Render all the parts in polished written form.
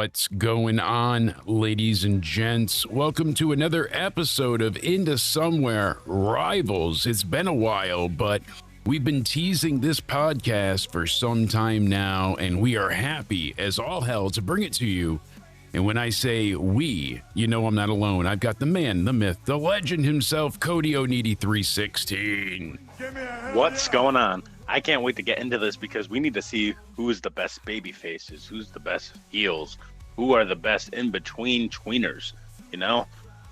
What's going on, ladies and gents? Welcome to another episode of Into Somewhere Rivals. It's been a while, but we've been teasing this podcast for some time now, and we are happy as all hell to bring it to you. And when I say we, you know I'm not alone. I've got the man, the myth, the legend himself, Cody O'Needy 316. What's going on? I can't wait to get into this because we need to see who's the best baby faces, who's the best heels, who are the best in-between tweeners, you know?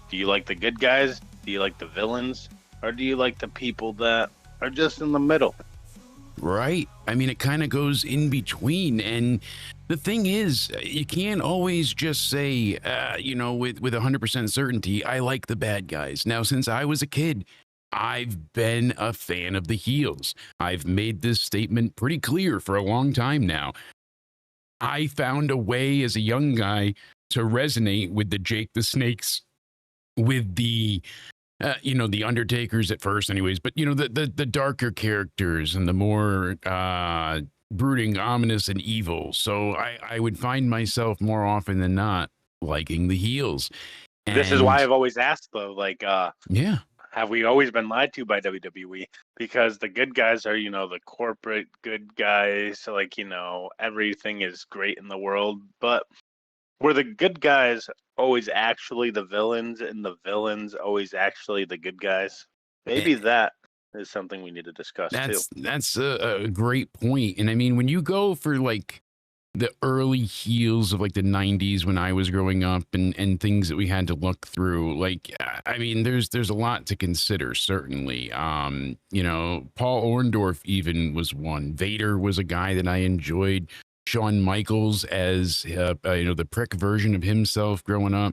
Do you like the good guys? Do you like the villains? Or do you like the people that are just in the middle? Right. I mean, it kind of goes in between. And the thing is, you can't always just say, with 100% certainty, I like the bad guys. Now, since I was a kid, I've been a fan of the heels. I've made this statement pretty clear for a long time now. I found a way as a young guy to resonate with the Jake the Snakes, with the the Undertakers at first anyways, but the darker characters and the more brooding, ominous, and evil. So I would find myself more often than not liking the heels. And this is why I've always asked, though, yeah. Have we always been lied to by WWE? Because the good guys are, the corporate good guys. So, everything is great in the world. But were the good guys always actually the villains and the villains always actually the good guys? Maybe that is something we need to discuss, too. That's a great point. And I mean, when you go for the early heels of the 90s when I was growing up and things that we had to look through, there's a lot to consider, certainly. Paul Orndorff even was one. Vader was a guy that I enjoyed. Shawn Michaels as the prick version of himself growing up.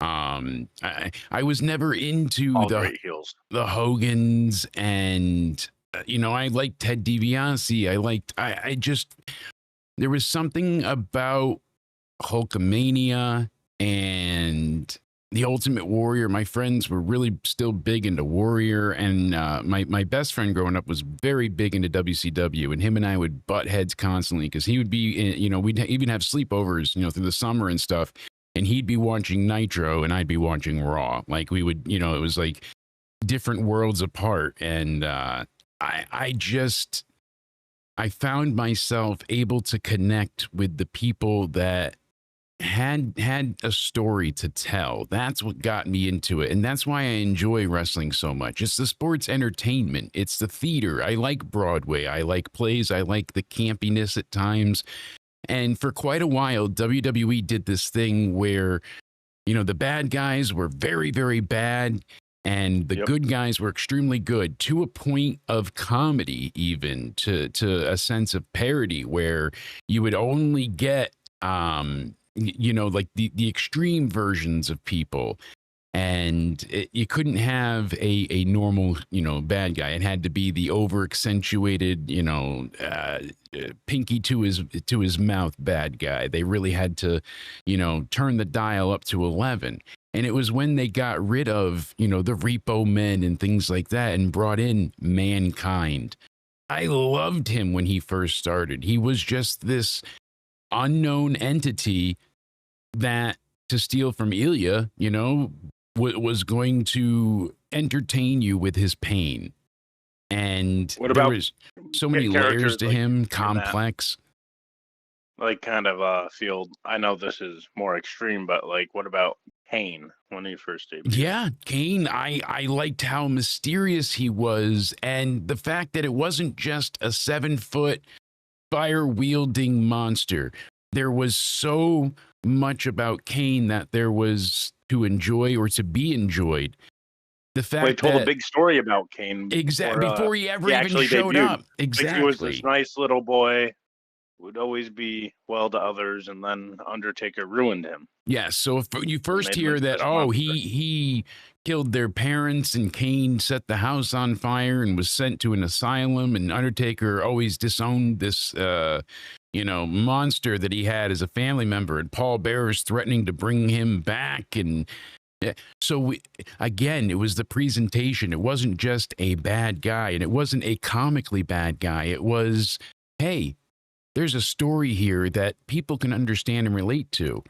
I was never into great heels. The Hogans, and I liked Ted DiBiase. There was something about Hulkamania and the Ultimate Warrior. My friends were really still big into Warrior, and my best friend growing up was very big into WCW, and him and I would butt heads constantly because he would be, we'd even have sleepovers, through the summer and stuff, and he'd be watching Nitro and I'd be watching Raw. We would, it was like different worlds apart, and I found myself able to connect with the people that had a story to tell. That's what got me into it. And that's why I enjoy wrestling so much. It's the sports entertainment. It's the theater. I like Broadway. I like plays. I like the campiness at times. And for quite a while, WWE did this thing where, the bad guys were very, very bad. And the good guys were extremely good, to a point of comedy, even to a sense of parody, where you would only get, the extreme versions of people. And you couldn't have a normal, bad guy. It had to be the over accentuated, pinky to his mouth bad guy. They really had to, turn the dial up to 11. And it was when they got rid of, the Repo Men and things like that and brought in Mankind. I loved him when he first started. He was just this unknown entity that, to steal from Ilya, was going to entertain you with his pain. And there was so many layers to him, complex. Field. I know this is more extreme, but what about Kane when he first debuted? Yeah, Kane. I liked how mysterious he was, and the fact that it wasn't just a 7-foot fire-wielding monster. There was so much about Kane that there was to enjoy or to be enjoyed. The fact they told a big story about Kane before he ever even showed up. Exactly, he was this nice little boy. Would always be well to others, and then Undertaker ruined him. Yeah, so if you first hear that, he killed their parents, and Kane set the house on fire and was sent to an asylum, and Undertaker always disowned this, monster that he had as a family member, and Paul Bearer's threatening to bring him back, and so again, it was the presentation. It wasn't just a bad guy, and it wasn't a comically bad guy. It was, hey, there's a story here that people can understand and relate to.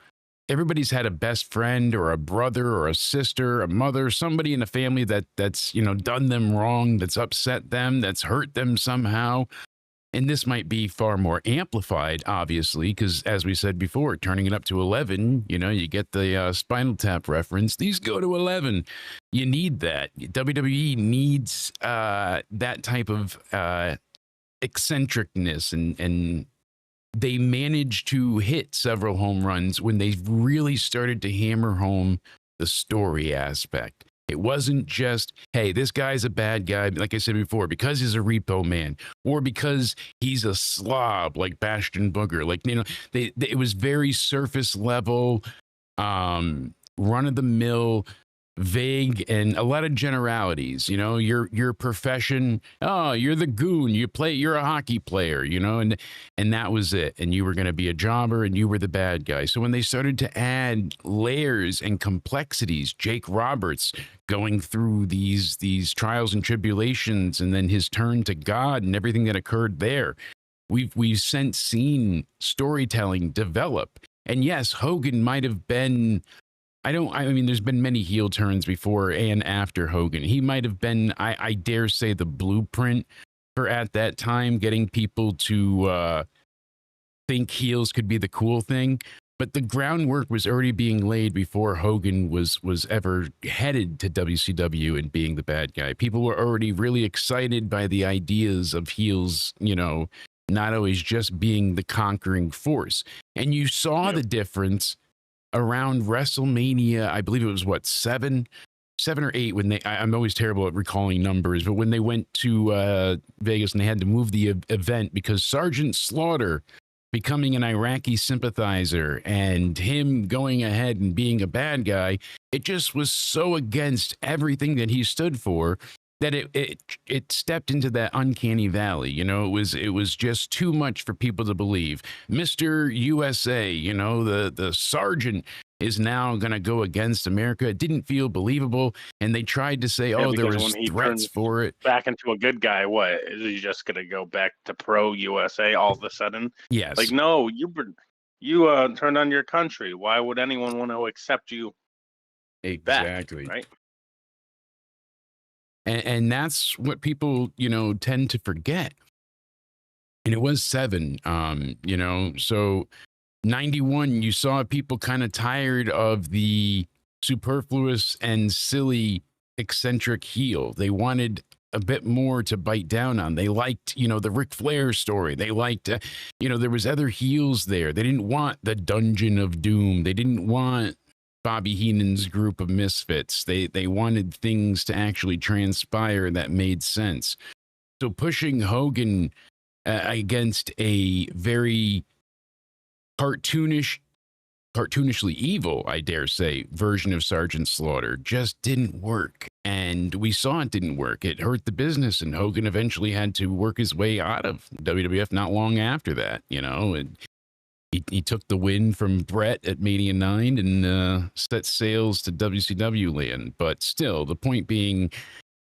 Everybody's had a best friend or a brother or a sister, a mother, somebody in the family that's done them wrong, that's upset them, that's hurt them somehow. And this might be far more amplified, obviously, because as we said before, turning it up to 11, you get the Spinal Tap reference. These go to 11. You need that. WWE needs that type of eccentricness, and they managed to hit several home runs when they really started to hammer home the story aspect. It wasn't just, hey, this guy's a bad guy, like I said before, because he's a repo man, or because he's a slob like Bastion Booger. Like, it was very surface level, run of the mill, vague, and a lot of generalities. Your profession, oh, you're the goon, you're a hockey player, and that was it. And you were going to be a jobber, and you were the bad guy. So when they started to add layers and complexities, Jake Roberts going through these trials and tribulations, and then his turn to God and everything that occurred there, we've since seen storytelling develop. And yes, Hogan might have been, I mean, there's been many heel turns before and after Hogan. He might have been, I dare say, the blueprint for, at that time, getting people to think heels could be the cool thing. But the groundwork was already being laid before Hogan was ever headed to WCW and being the bad guy. People were already really excited by the ideas of heels, not always just being the conquering force. And you saw the difference around WrestleMania. I believe it was seven or eight, when I'm always terrible at recalling numbers, but when they went to Vegas and they had to move the event because Sergeant Slaughter becoming an Iraqi sympathizer and him going ahead and being a bad guy, it just was so against everything that he stood for that it stepped into that uncanny valley. It was just too much for people to believe. Mr. USA, the sergeant is now going to go against America. It didn't feel believable, and they tried to say, there was threats for it. Back into a good guy, what? Is he just going to go back to pro USA all of a sudden? Yes. Like, no, you turned on your country. Why would anyone want to accept you? Exactly. Back, right? And that's what people, tend to forget. And it was 7, so 91, you saw people kind of tired of the superfluous and silly eccentric heel. They wanted a bit more to bite down on. They liked, the Ric Flair story. They liked, there was other heels there. They didn't want the Dungeon of Doom. They didn't want Bobby Heenan's group of misfits. They wanted things to actually transpire that made sense. So pushing Hogan against a very cartoonishly evil, I dare say, version of Sergeant Slaughter just didn't work. And we saw it didn't work. It hurt the business, and Hogan eventually had to work his way out of WWF not long after that, and he took the win from Brett at Mania 9 and set sails to WCW land. But still, the point being,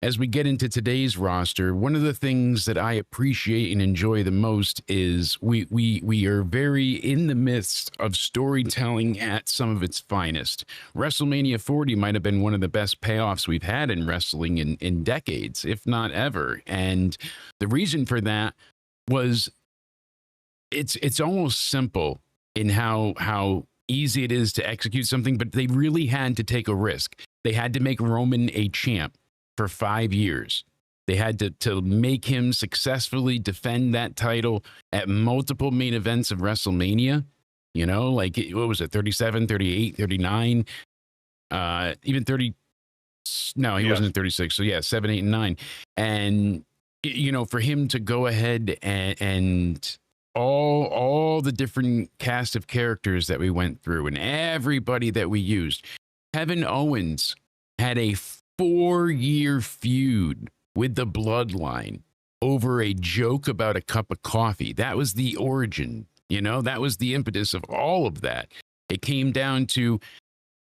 as we get into today's roster, one of the things that I appreciate and enjoy the most is we are very in the midst of storytelling at some of its finest. WrestleMania 40 might have been one of the best payoffs we've had in wrestling in decades, if not ever. And the reason for that was it's almost simple in how easy it is to execute something, but they really had to take a risk. They had to make Roman a champ for 5 years. They had to make him successfully defend that title at multiple main events of WrestleMania. Like, what was it, 37, 38, 39, even 30. No, he wasn't at 36. So yeah, 7, 8, and 9. And, for him to go ahead and all the different cast of characters that we went through and everybody that we used. Kevin Owens had a 4-year feud with the Bloodline over a joke about a cup of coffee. That was the origin, that was the impetus of all of that. It came down to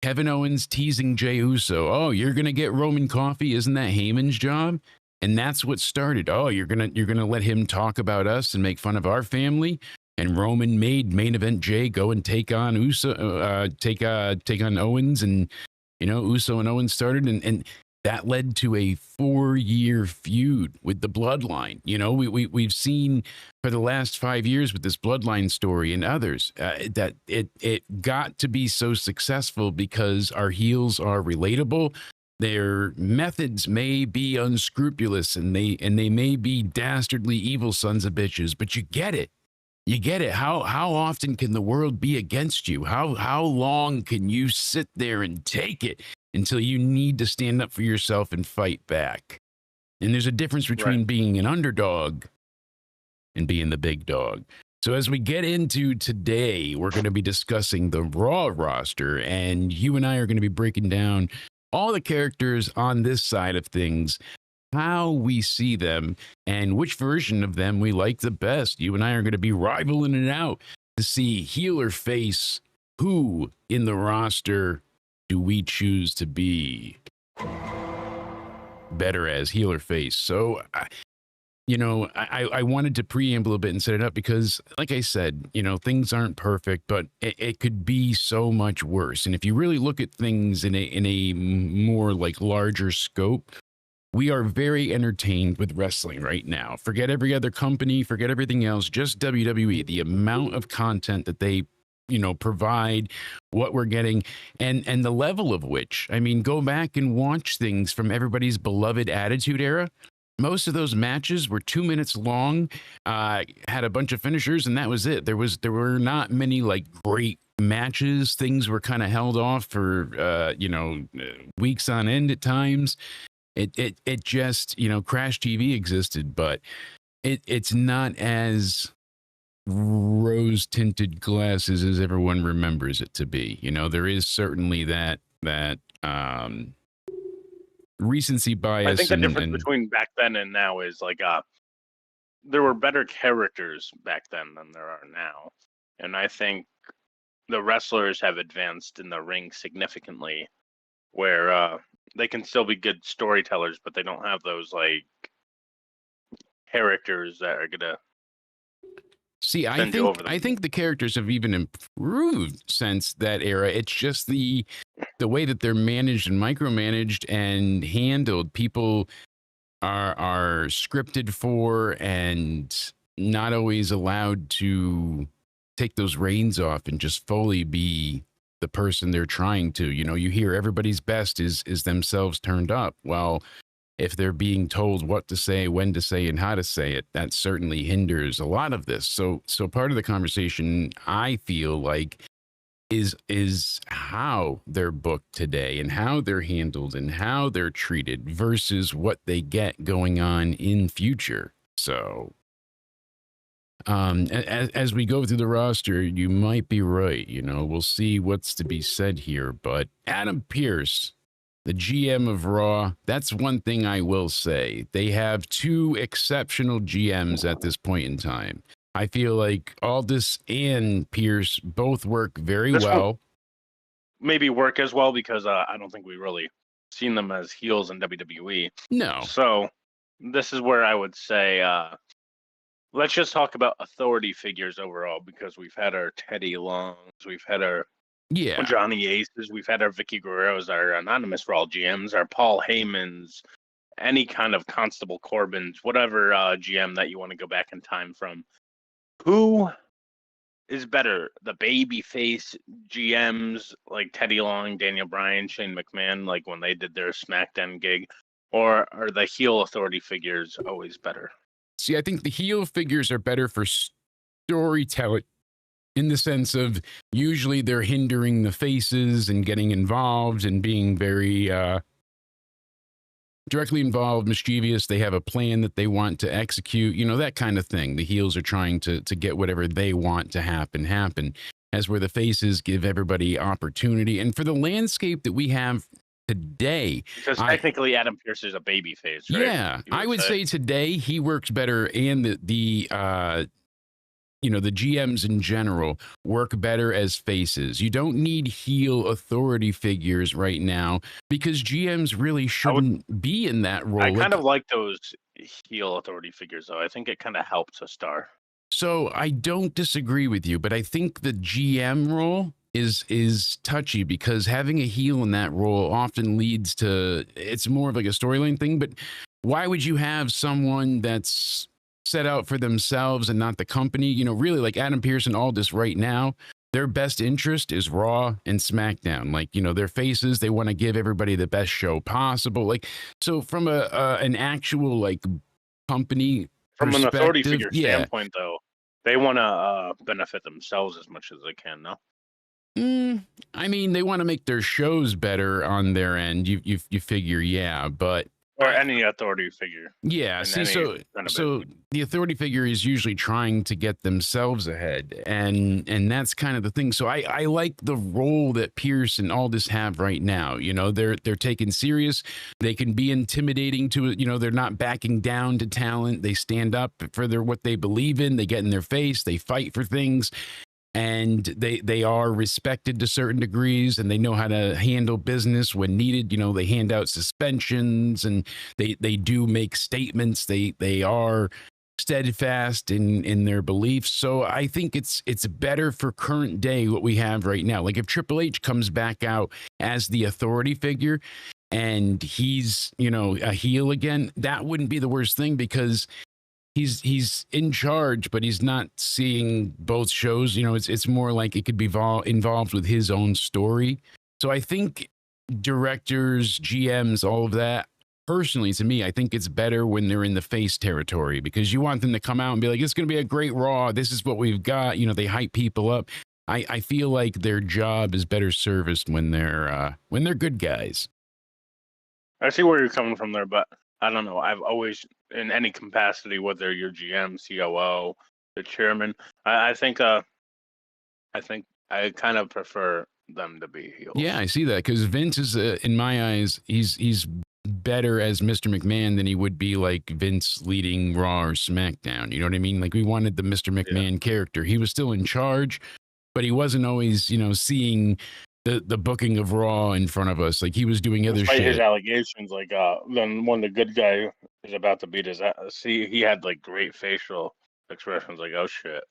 Kevin Owens teasing Jey Uso. Oh, you're going to get Roman coffee. Isn't that Heyman's job? And that's what started. Oh, you're gonna let him talk about us and make fun of our family. and Roman made main event Jay go and take on Uso, take on Owens, and Uso and Owens started, and that led to a 4-year feud with the Bloodline. We've seen for the last 5 years with this Bloodline story and others that it got to be so successful because our heels are relatable. Their methods may be unscrupulous and they may be dastardly evil sons of bitches, but you get it. You get it. How often can the world be against you? How long can you sit there and take it until you need to stand up for yourself and fight back? And there's a difference between being an underdog and being the big dog. So as we get into today, we're going to be discussing the Raw roster, and you and I are going to be breaking down all the characters on this side of things, how we see them, and which version of them we like the best. You and I are going to be rivaling it out to see heel or face. Who in the roster do we choose to be better as, heel or face? So, I wanted to preamble a bit and set it up because, like I said, things aren't perfect, but it could be so much worse. And if you really look at things in a more like larger scope, we are very entertained with wrestling right now. Forget every other company, forget everything else, just WWE. The amount of content that they provide, what we're getting, and the level of which, I mean, go back and watch things from everybody's beloved Attitude Era. Most of those matches were 2 minutes long, had a bunch of finishers, and that was it. There were not many like great matches. Things were kind of held off for weeks on end at times. It just, Crash TV existed, but it's not as rose tinted glasses as everyone remembers it to be. There is certainly that recency bias. I think the difference between back then and now is like there were better characters back then than there are now, and I think the wrestlers have advanced in the ring significantly, where they can still be good storytellers, but they don't have those like characters that are gonna see. I think the characters have even improved since that era. It's just the way that they're managed and micromanaged and handled. People are scripted for and not always allowed to take those reins off and just fully be the person they're trying to. You hear everybody's best is themselves turned up. Well, if they're being told what to say, when to say, and how to say it, that certainly hinders a lot of this. So part of the conversation, I feel like, is how they're booked today and how they're handled and how they're treated versus what they get going on in future. So as we go through the roster, you might be right. We'll see what's to be said here. But Adam Pearce, the GM of Raw, that's one thing I will say. They have two exceptional GMs at this point in time. I feel like Aldis and Pearce both work very well. Maybe work as well because I don't think we really seen them as heels in WWE. No. So this is where I would say let's just talk about authority figures overall, because we've had our Teddy Longs, we've had our Johnny Aces, we've had our Vicky Guerreros, our anonymous Raw GMs, our Paul Heymans, any kind of Constable Corbins, whatever GM that you want to go back in time from. Who is better, the babyface GMs like Teddy Long, Daniel Bryan, Shane McMahon, like when they did their SmackDown gig, or are the heel authority figures always better? See, I think the heel figures are better for storytelling, in the sense of usually they're hindering the faces and getting involved and being very directly involved, mischievous. They have a plan that they want to execute, that kind of thing. The heels are trying to get whatever they want to happen, as where the faces give everybody opportunity. And for the landscape that we have today, because technically Adam Pearce is a baby face, right? Yeah, I would say today he works better, and the GMs in general work better as faces. You don't need heel authority figures right now because GMs really shouldn't be in that role. I kind of like those heel authority figures, though. I think it kind of helps a star. So I don't disagree with you, but I think the GM role is touchy because having a heel in that role often leads to it's more of like a storyline thing. But why would you have someone that's set out for themselves and not the company? You know, really like Adam Pearce and Aldis right now, their best interest is Raw and SmackDown. Like, you know, their faces, they want to give everybody the best show possible. Like, so from an actual like company From an authority perspective, figure yeah. standpoint, though, they want to benefit themselves as much as they can. No, I mean, they want to make their shows better on their end. You figure, yeah, but or any authority figure. yeah. In See, any so kind of so business. the authority figure is usually trying to get themselves ahead, and that's kind of the thing. So I like the role that Pierce and Aldis have right now. You know, they're taken serious. They can be intimidating to you know. They're not backing down to talent. They stand up for their what they believe in. They get in their face. They fight for things. And they are respected to certain degrees, and they know how to handle business when needed. You know, they hand out suspensions, and they do make statements. They are steadfast in their beliefs. So I think it's better for current day what we have right now. Like if Triple H comes back out as the authority figure and he's, you know, a heel again, that wouldn't be the worst thing because he's in charge, but he's not seeing both shows. You know, it's more like it could be involved with his own story. So I think directors, GMs, all of that. Personally, to me, I think it's better when they're in the face territory because you want them to come out and be like, "It's going to be a great Raw. This is what we've got." You know, they hype people up. I feel like their job is better serviced when they're good guys. I see where you're coming from there, but I don't know. I've always, in any capacity, whether you're GM, COO, the chairman, I think I kind of prefer them to be heels. Yeah, I see that because Vince is, in my eyes, he's better as Mr. McMahon than he would be like Vince leading Raw or SmackDown. You know what I mean? Like we wanted the Mr. McMahon character. He was still in charge, but he wasn't always, you know, seeing the booking of Raw in front of us. Like he was doing other Despite shit. his allegations, like then when the good guy is about to beat his ass, see, he had like great facial expressions, like oh shit.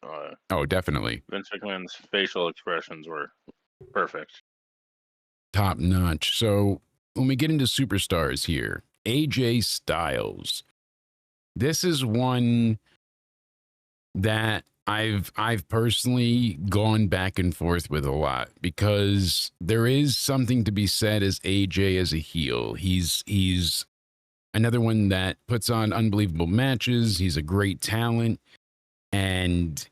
Oh, definitely. Vince McMahon's facial expressions were perfect. Top notch. So when we get into superstars here, AJ Styles. This is one that I've personally gone back and forth with a lot because there is something to be said as AJ as a heel. He's another one that puts on unbelievable matches. He's a great talent, and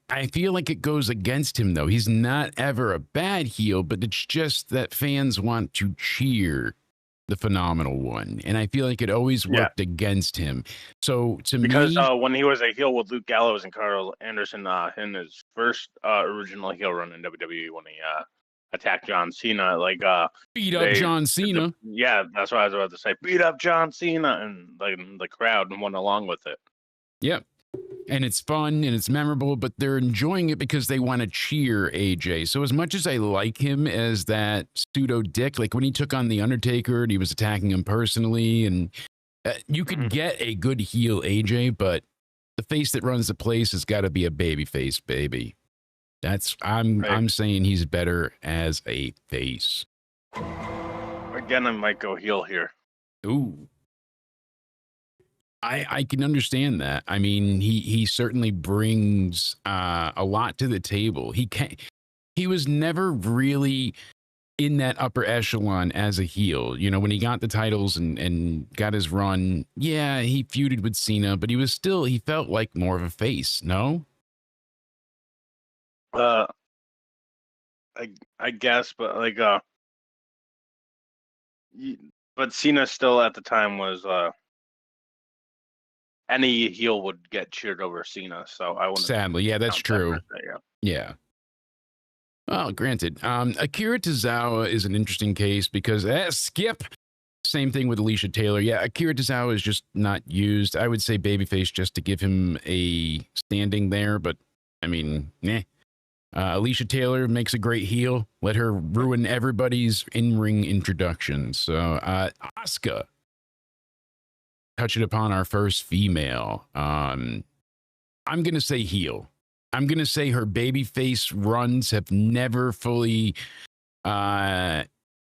I feel like it goes against him, though. He's not ever a bad heel, but it's just that fans want to cheer the phenomenal one. And I feel like it always worked against him. So to because me... when he was a heel with Luke Gallows and Carl Anderson in his first original heel run in WWE when he attacked John Cena, like beat up John Cena. That's what I was about to say. Beat up John Cena, and the crowd went along with it. Yep. And it's fun and it's memorable, but they're enjoying it because they want to cheer AJ. So as much as I like him as that pseudo dick, like when he took on The Undertaker and he was attacking him personally, and you could get a good heel AJ, but the face that runs the place has got to be a baby face, baby. I'm saying he's better as a face. Again, I might go heel here. Ooh. I can understand that. I mean, he certainly brings a lot to the table. He was never really in that upper echelon as a heel. You know, when he got the titles and got his run, yeah, he feuded with Cena, but he felt like more of a face, no? I guess, but but Cena still at the time was any heel would get cheered over Cena, so I wouldn't. Sadly, yeah, that's true. Yeah. Well, granted. Akira Tozawa is an interesting case because Skip. Same thing with Alicia Taylor. Yeah, Akira Tozawa is just not used. I would say babyface just to give him a standing there, but I mean, Alicia Taylor makes a great heel. Let her ruin everybody's in-ring introduction. So, Asuka. Touching upon our first female. I'm going to say heel. I'm going to say her babyface runs have never fully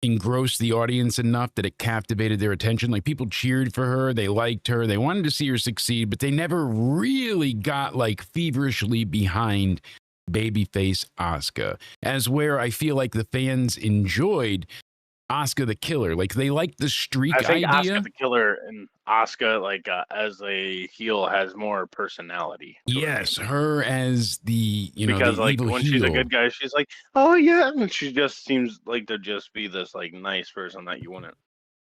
engrossed the audience enough that it captivated their attention. Like, people cheered for her, they liked her, they wanted to see her succeed, but they never really got like feverishly behind babyface Asuka, as where I feel like the fans enjoyed Asuka the Killer. Like, they liked the streak I think idea. Asuka the Killer and Asuka, like as a heel, has more personality to Yes, her. her as the, you know, Because the like evil when heel. she's a good guy, she's like, oh yeah, and she just seems like to just be this like nice person that you wouldn't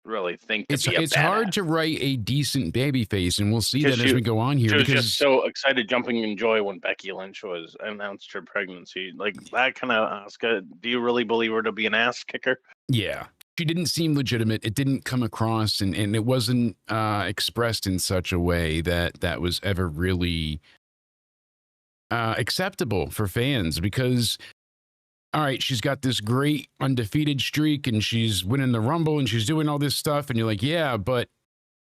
really think to be a It's badass. hard to write a decent babyface, and we'll see Because that as we go on here. She was Because just so excited, jumping in joy when Becky Lynch was announced her pregnancy. Like that kind of Asuka. Do you really believe her to be an ass kicker? yeah, she didn't seem legitimate. It didn't come across, and it wasn't expressed in such a way that was ever really acceptable for fans. Because, all right, she's got this great undefeated streak, and she's winning the Rumble, and she's doing all this stuff, and you're like, yeah, but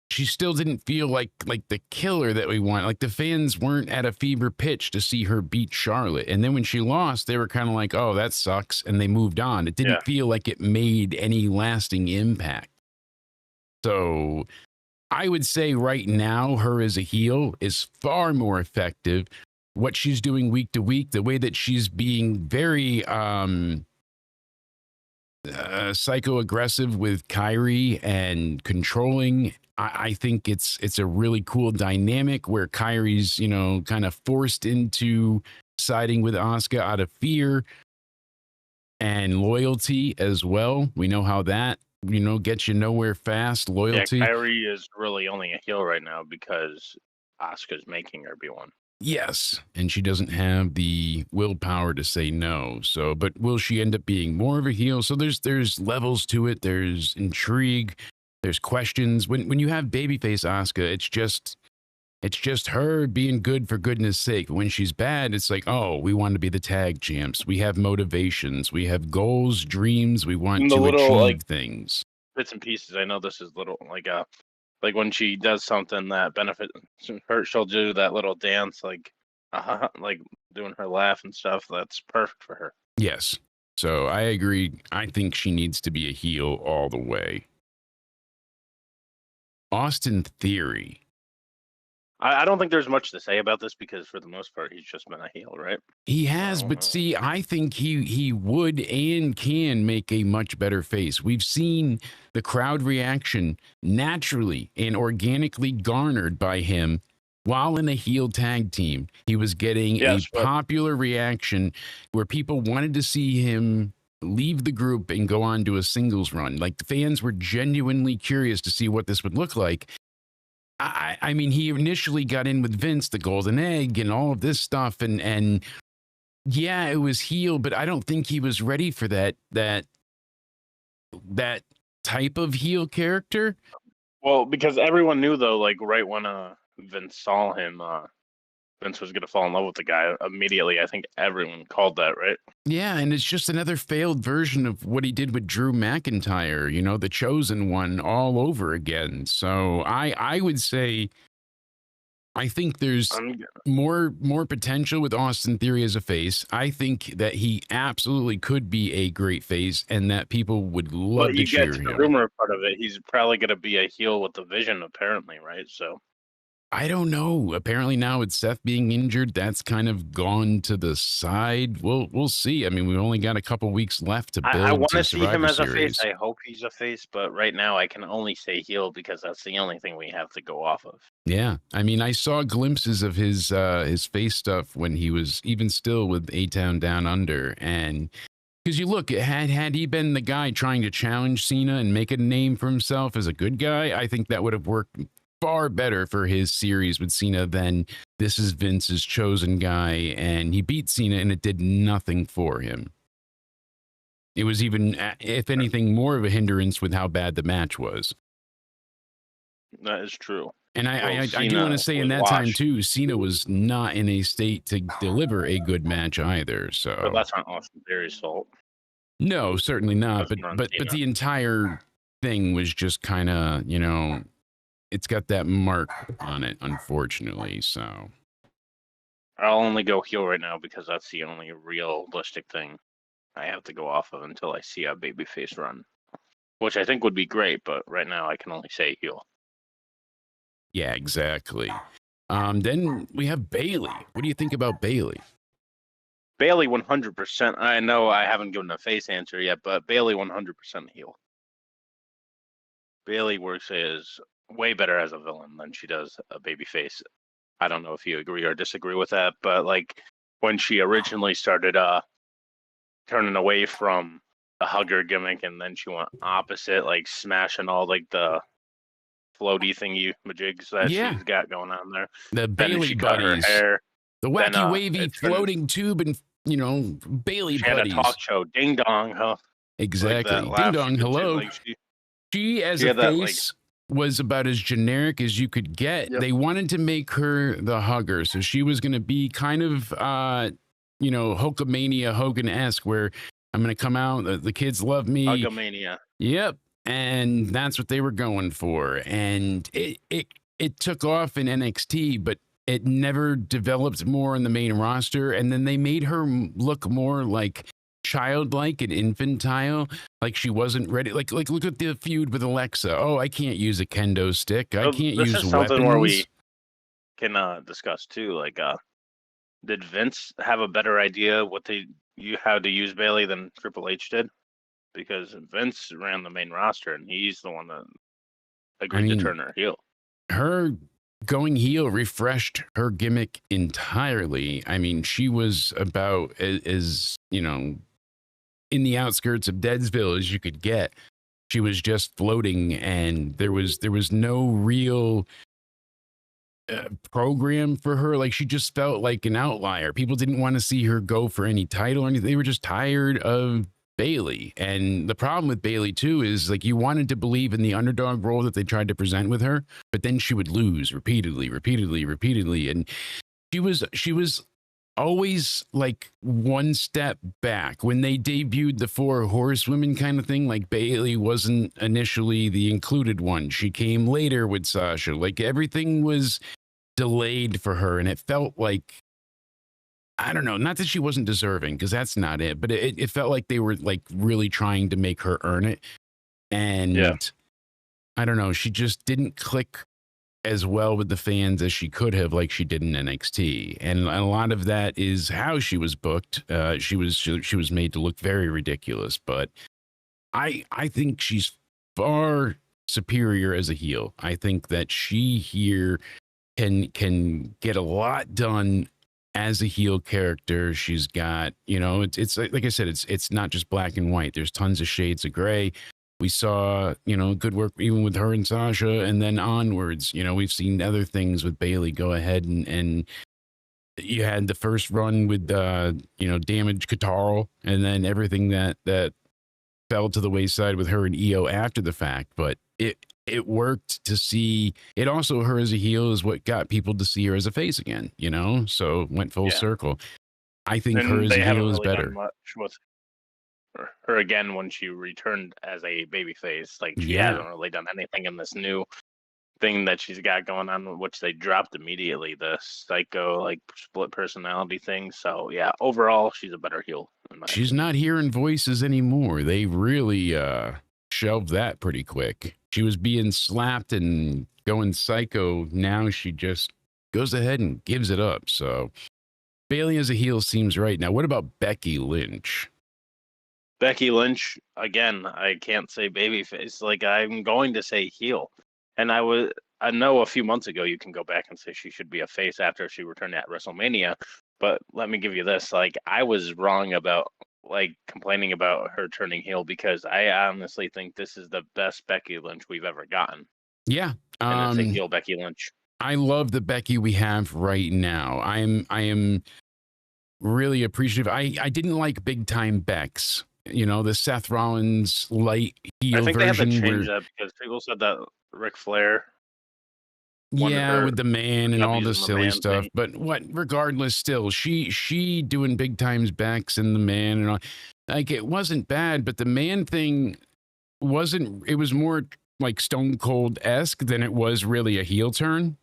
she still didn't feel like the killer that we want. Like, the fans weren't at a fever pitch to see her beat Charlotte. And then when she lost, they were kind of like, oh, that sucks. And they moved on. It didn't feel like it made any lasting impact. So I would say right now, her as a heel is far more effective. What she's doing week to week, the way that she's being very psycho-aggressive with Kyrie and controlling, I think it's a really cool dynamic where Kyrie's, you know, kind of forced into siding with Asuka out of fear and loyalty as well. We know how that, you know, gets you nowhere fast. Loyalty. Yeah, Kyrie is really only a heel right now because Asuka's making her be one. Yes, and she doesn't have the willpower to say no. So, but will she end up being more of a heel? So there's levels to it. There's intrigue. There's questions. When you have babyface Asuka, it's just her being good for goodness sake. When she's bad, it's like, oh, we want to be the tag champs. We have motivations. We have goals, dreams. We want to achieve things. Bits and pieces. I know this is little like when she does something that benefits her, she'll do that little dance, like doing her laugh and stuff. That's perfect for her. Yes. So I agree. I think she needs to be a heel all the way. Austin Theory. I don't think there's much to say about this because for the most part, he's just been a heel, right? He has, but see, I think he would and can make a much better face. We've seen the crowd reaction naturally and organically garnered by him while in a heel tag team. He was getting a popular reaction where people wanted to see him leave the group and go on to a singles run. Like, the fans were genuinely curious to see what this would look like. I mean, he initially got in with Vince, the golden egg, and all of this stuff, and yeah, it was heel, but I don't think he was ready for that type of heel character. Well, because everyone knew though, like right when Vince saw him, Vince was going to fall in love with the guy immediately. I think everyone called that, right? Yeah, and it's just another failed version of what he did with Drew McIntyre, you know, the chosen one all over again. So I would say I think there's more potential with Austin Theory as a face. I think that he absolutely could be a great face and that people would love to cheer him. The rumor part of it, he's probably going to be a heel with the Vision, apparently, right? So I don't know. Apparently now with Seth being injured, that's kind of gone to the side. We'll see. I mean, we've only got a couple weeks left to build. I want to see him as a face. I hope he's a face, but right now I can only say heel because that's the only thing we have to go off of. Yeah, I mean, I saw glimpses of his face stuff when he was even still with A-Town Down Under, and because you look, had he been the guy trying to challenge Cena and make a name for himself as a good guy, I think that would have worked far better for his series with Cena than this is Vince's chosen guy, and he beat Cena and it did nothing for him. It was even, if anything, more of a hindrance with how bad the match was. That is true. And I do want to say in that time too, Cena was not in a state to deliver a good match either. So but that's not Austin Theory's fault. No, certainly not. But the entire thing was just kind of, you know, it's got that mark on it, unfortunately. So I'll only go heel right now because that's the only realistic thing I have to go off of until I see a babyface run, which I think would be great. But right now, I can only say heel. Yeah, exactly. Then we have Bailey. What do you think about Bailey? Bailey 100%. I know I haven't given a face answer yet, but Bailey 100% heel. Bailey works as way better as a villain than she does a babyface. I don't know if you agree or disagree with that, but like when she originally started turning away from the hugger gimmick and then she went opposite, like smashing all like the floaty thingy majigs that Yeah, she's got going on there. the Then Bailey she cut her buddies, hair. the Then wacky wavy it turned, floating tube, and Bailey she had a buddies. talk show, Ding Dong, huh? Like Exactly. that Ding laugh she dong, did too. hello. Like She as she a had that like face was about as generic as you could get. yep. They wanted to make her the hugger, so she was going to be kind of Hulkamania Hogan-esque, where I'm going to come out, the kids love me. Hugamania. Yep. And that's what they were going for. And it took off in NXT, but it never developed more in the main roster. And then they made her look more like childlike and infantile, like she wasn't ready. Like look at the feud with Alexa. Oh, I can't use a kendo stick. I So can't this use is something weapons. where we can discuss too. Like, did Vince have a better idea how to use Bailey than Triple H did? Because Vince ran the main roster and he's the one that agreed to turn her heel. Her going heel refreshed her gimmick entirely. I mean, she was about as in the outskirts of Deadsville as you could get. She was just floating, and there was no real program for her. Like, she just felt like an outlier. People didn't want to see her go for any title or anything. They were just tired of Bailey. And the problem with Bailey too is, like, you wanted to believe in the underdog role that they tried to present with her, but then she would lose repeatedly, and she was always like one step back. When they debuted the Four Horsewomen kind of thing, like, Bailey wasn't initially the included one. She came later with Sasha. Like, everything was delayed for her, and it felt like, I don't know, not that she wasn't deserving, because that's not it, but it felt like they were like really trying to make her earn it. And yeah. I don't know, she just didn't click as well with the fans as she could have, like she did in NXT. And a lot of that is how she was booked. She was made to look very ridiculous, but I think she's far superior as a heel. I think that she here can get a lot done as a heel character. She's got, it's like I said, it's not just black and white. There's tons of shades of gray. We saw, good work even with her and Sasha, and then onwards, we've seen other things with Bailey go ahead, and you had the first run with, Damage Katarl, and then everything that fell to the wayside with her and EO after the fact. But it worked to see it. Also, her as a heel is what got people to see her as a face again, so went full circle. I think and her as a heel is better. Much with her again when she returned as a babyface. Like, she hasn't really done anything in this new thing that she's got going on, which they dropped immediately, the psycho, like, split personality thing. So yeah, overall she's a better heel. She's not hearing voices anymore. They really shelved that pretty quick. She was being slapped and going psycho. Now she just goes ahead and gives it up. So Bailey as a heel seems right. Now, what about Becky Lynch? Becky Lynch, again, I can't say babyface. Like, I'm going to say heel. And I know a few months ago you can go back and say she should be a face after she returned at WrestleMania. But let me give you this. Like, I was wrong about, like, complaining about her turning heel, because I honestly think this is the best Becky Lynch we've ever gotten. Yeah. And it's a heel Becky Lynch. I love the Becky we have right now. I am really appreciative. I didn't like Big Time Bex. The Seth Rollins light heel version. I think they have to change that, because people said that Ric Flair. Yeah, with the man and all the silly stuff. But regardless, still, she doing Big Times Bex and the man and all. Like, it wasn't bad, but the man thing wasn't. It was more like Stone Cold-esque than it was really a heel turn.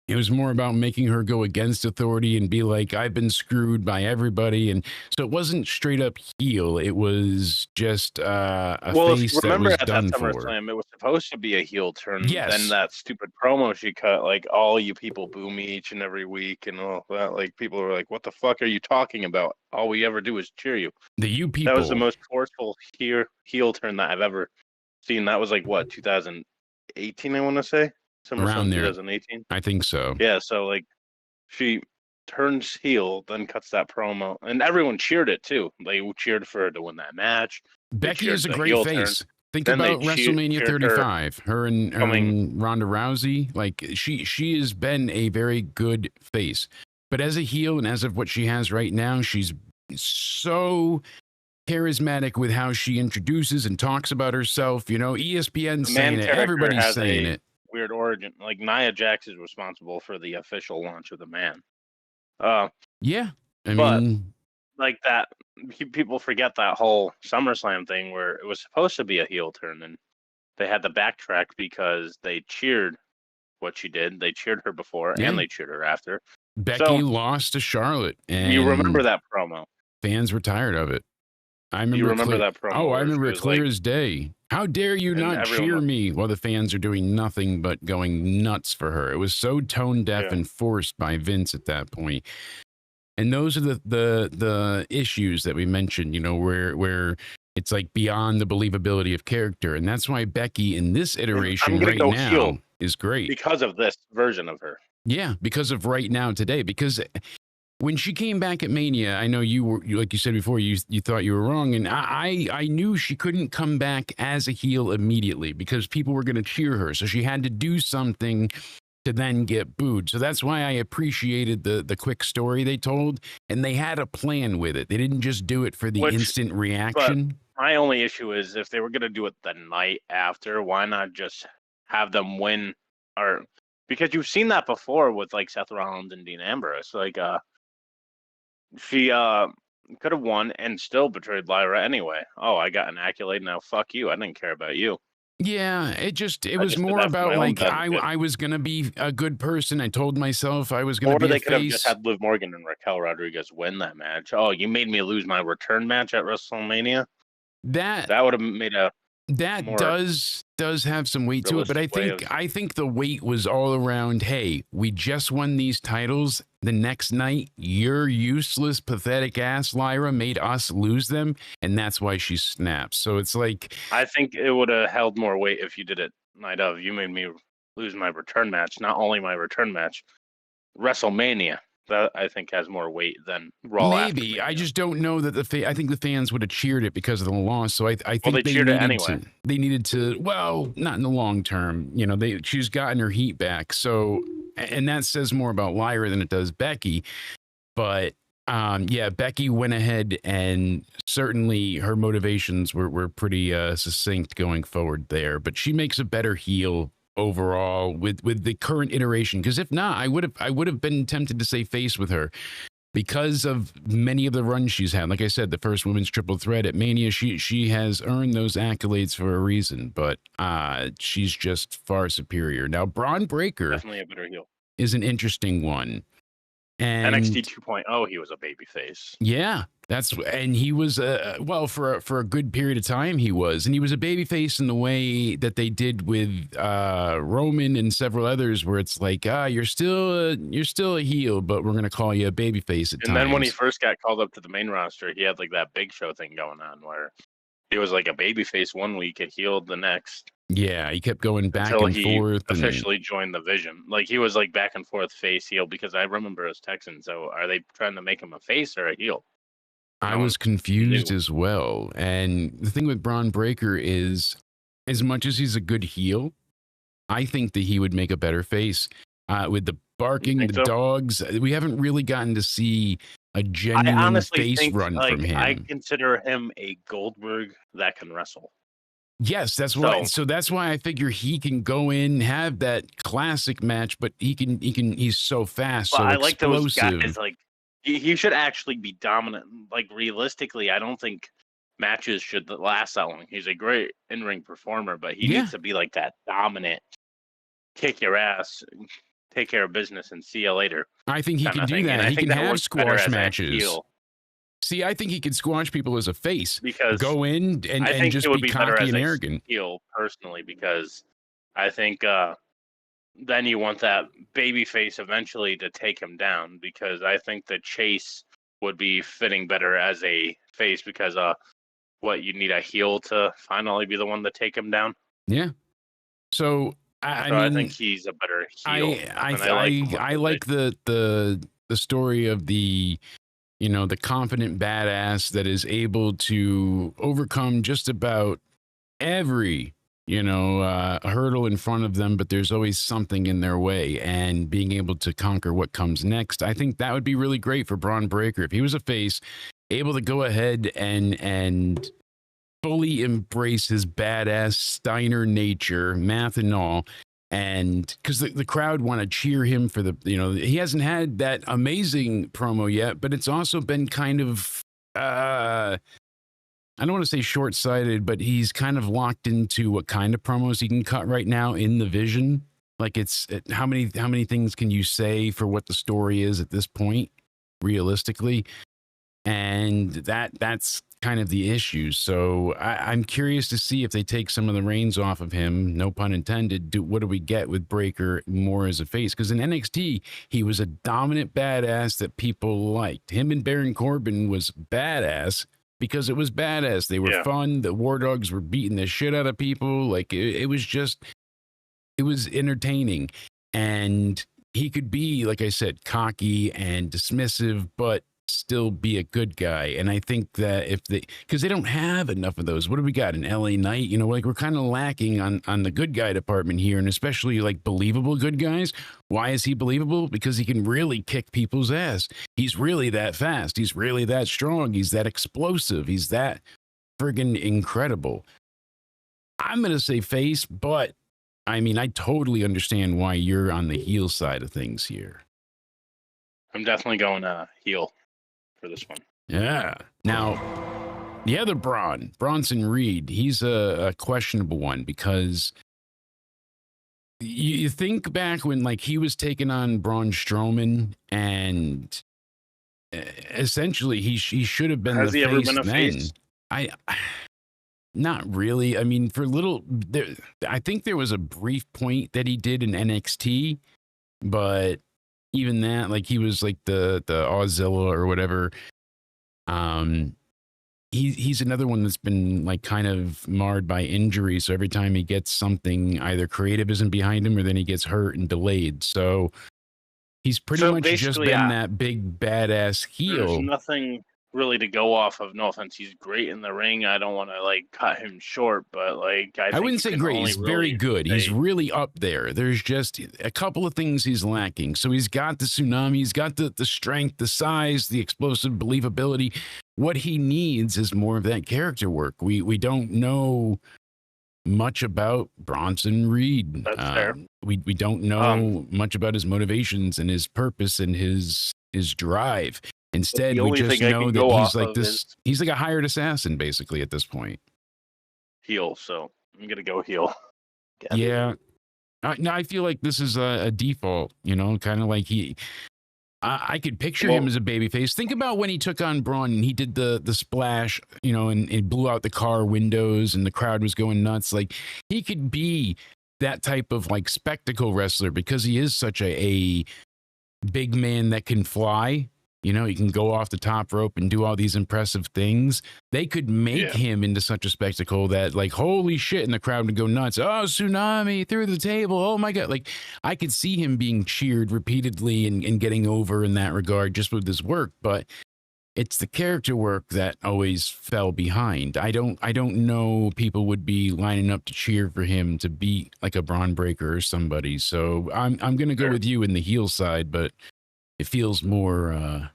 It was more about making her go against authority and be like, I've been screwed by everybody. And so it wasn't straight up heel. It was just a Well, if you face that remember was at that done for. SummerSlam, it was supposed to be a heel turn. Then Yes. that stupid promo she cut, like, all you people boo me each and every week and all that. Like, people were like, what the fuck are you talking about? All we ever do is cheer you. The you That was the people most forceful heel turn that I've ever seen. That was like, what, 2018, I want to say? around SummerSlam there. 2018? I think so. Yeah, so, like, she turns heel, then cuts that promo, and everyone cheered it too. They cheered for her to win that match. They Becky cheered is a the great heel turn. face. Think Then they about WrestleMania cheered her 35. Her and coming. Ronda Rousey. Like she has been a very good face. But as a heel and as of what she has right now, she's so charismatic with how she introduces and talks about herself. You know, ESPN's The man saying it. character Everybody's has saying a it. weird origin. Like, Nia Jax is responsible for the official launch of the man. Yeah. I But mean, like that, people forget that whole SummerSlam thing where it was supposed to be a heel turn, and they had to backtrack because they cheered what she did. They cheered her before yeah. and they cheered her after. Becky So lost to Charlotte, you remember and that promo? fans were tired of it. I You remember it remember clear. that promo Oh, I where she remember it was like, clear as day. How dare you and not everyone cheer was, me while the fans are doing nothing but going nuts for her? It was so tone deaf yeah. and forced by Vince at that point. And those are the issues that we mentioned, you know, where it's like beyond the believability of character. And that's why Becky in this And I'm iteration gonna right go heel now is great. because of this version of her. Yeah, because of right now today. Because when she came back at Mania, I know like you said before, you thought you were wrong, and I knew she couldn't come back as a heel immediately because people were going to cheer her, so she had to do something to then get booed. So that's why I appreciated the quick story they told, and they had a plan with it. They didn't just do it for the Which, instant but reaction. my only issue is if they were gonna do it the night after, why not just have them win? Or because you've seen that before with like Seth Rollins and Dean Ambrose. Like, she could have won and still betrayed Lyra anyway. Oh, I got an accolade now. Fuck you. I didn't care about you. Yeah, it I was just did more that for about my own like benefit. I was gonna be a good person. I told myself I was gonna Or be a they could have just face. had Liv Morgan and Raquel Rodriguez win that match. Oh, you made me lose my return match at WrestleMania. That That would have made a that more does have some weight to it, but realistic way of. I think the weight was all around, hey, we just won these titles. The next night, your useless, pathetic ass Lyra made us lose them, and that's why she snaps. So it's like, I think it would have held more weight if you did it night of. You made me lose my return match. Not only my return match, WrestleMania. That I think has more weight than Raw after maybe I Mania. just don't know that I think the fans would have cheered it because of the loss. So I Well, they think cheered it anyway. they needed to, well, not in the long term. You know, she's gotten her heat back. So, and that says more about Lyra than it does Becky. But yeah, Becky went ahead, and certainly her motivations were pretty succinct going forward there. But she makes a better heel overall with the current iteration. Because if not, I would have been tempted to say face with her because of many of the runs she's had. Like I said, the first women's triple threat at Mania, she has earned those accolades for a reason. But she's just far superior. Now, Braun Breaker Definitely a better heel. is an interesting one. And NXT 2.0, he was a babyface. yeah, and he was well for a good period of time he was, and he was a babyface in the way that they did with Roman and several others, where it's like you're still a heel, but we're gonna call you a babyface at times. And then when he first got called up to the main roster, he had like that Big Show thing going on where he was like a babyface one week and healed the next. Yeah, he kept going back until and he forth. officially joined the Vision. Like, he was like back and forth face heel because I remember as Texan. So are they trying to make him a face or a heel? I was confused as well. And the thing with Braun Breaker is, as much as he's a good heel, I think that he would make a better face. With the barking, the dogs, we haven't really gotten to see a genuine face run from him. I consider him a Goldberg that can wrestle. Yes, that's why. So that's why I figure he can go in, have that classic match, but he's so fast, so I like explosive. those guys. Like, he should actually be dominant. Like, realistically, I don't think matches should last that long. He's a great in-ring performer, but he needs to be like that dominant, kick your ass, take care of business and see you later. I think he Kind can of do thing. And that. I He think can that have works better squash as a matches. heel See, I think he could squash people as a face. because Go in I and think it just would be be better cocky as and a arrogant. heel personally, because I think then you want that baby face eventually to take him down, because I think the chase would be fitting better as a face, because you need a heel to finally be the one to take him down. Yeah. So I So I mean, think he's a better heel, and I like the story of the, you know, the confident badass that is able to overcome just about every, you know, hurdle in front of them, but there's always something in their way, and being able to conquer what comes next. I think that would be really great for Braun Breaker if he was a face, able to go ahead and fully embrace his badass Steiner nature, math and all. And because the crowd want to cheer him for the, you know, he hasn't had that amazing promo yet, but it's also been kind of, I don't want to say short-sighted, but he's kind of locked into what kind of promos he can cut right now in the vision. Like how many things can you say for what the story is at this point, realistically? And that's kind of the issue. So I'm curious to see if they take some of the reins off of him, no pun intended. What do we get with Breaker more as a face? Because in NXT, he was a dominant badass that people liked. Him and Baron Corbin was badass because it was badass. They were fun. The War Dogs were beating the shit out of people. Like it was entertaining. And he could be, like I said, cocky and dismissive, but still be a good guy. And I think that because they don't have enough of those. What do we got? An LA Knight? You know, like we're kind of lacking on the good guy department here, and especially like believable good guys. Why is he believable? Because he can really kick people's ass. He's really that fast. He's really that strong. He's that explosive. He's that friggin' incredible. I'm going to say face, but I mean, I totally understand why you're on the heel side of things here. I'm definitely going heel for this one. Yeah. Now, the other Bronson Reed, he's a questionable one, because you think back when like he was taking on Braun Strowman, and essentially he should have been Has the he face ever been a then. face? Not really. I mean, I think there was a brief point that he did in NXT, but even that, like he was like the Auszilla or whatever. He's another one that's been like kind of marred by injury. So every time he gets something, either creative isn't behind him, or then he gets hurt and delayed. So he's pretty much just been that big badass heel. There's nothing really to go off of. No offense, he's great in the ring. I don't want to like cut him short, but like I wouldn't say great. He's very good. He's really up there. There's just a couple of things he's lacking. So he's got the tsunami. He's got the strength, the size, the explosive believability. What he needs is more of that character work. We don't know much about Bronson Reed. That's fair. We don't know much about his motivations and his purpose and his drive. Instead, we just know that he's like this. He's like a hired assassin, basically, at this point. Heel, so I'm gonna go heel. Yeah. No, I feel like this is a default. You know, kind of like I could picture him as a babyface. Think about when he took on Braun and he did the splash, you know, and it blew out the car windows and the crowd was going nuts. Like he could be that type of like spectacle wrestler, because he is such a big man that can fly. You know, he can go off the top rope and do all these impressive things. They could make him into such a spectacle that, like, holy shit, and the crowd would go nuts. Oh, tsunami through the table. Oh, my God. Like, I could see him being cheered repeatedly and getting over in that regard just with his work. But it's the character work that always fell behind. I don't know people would be lining up to cheer for him to beat like a Braun Breaker or somebody. So I'm going to go with you in the heel side, but it feels more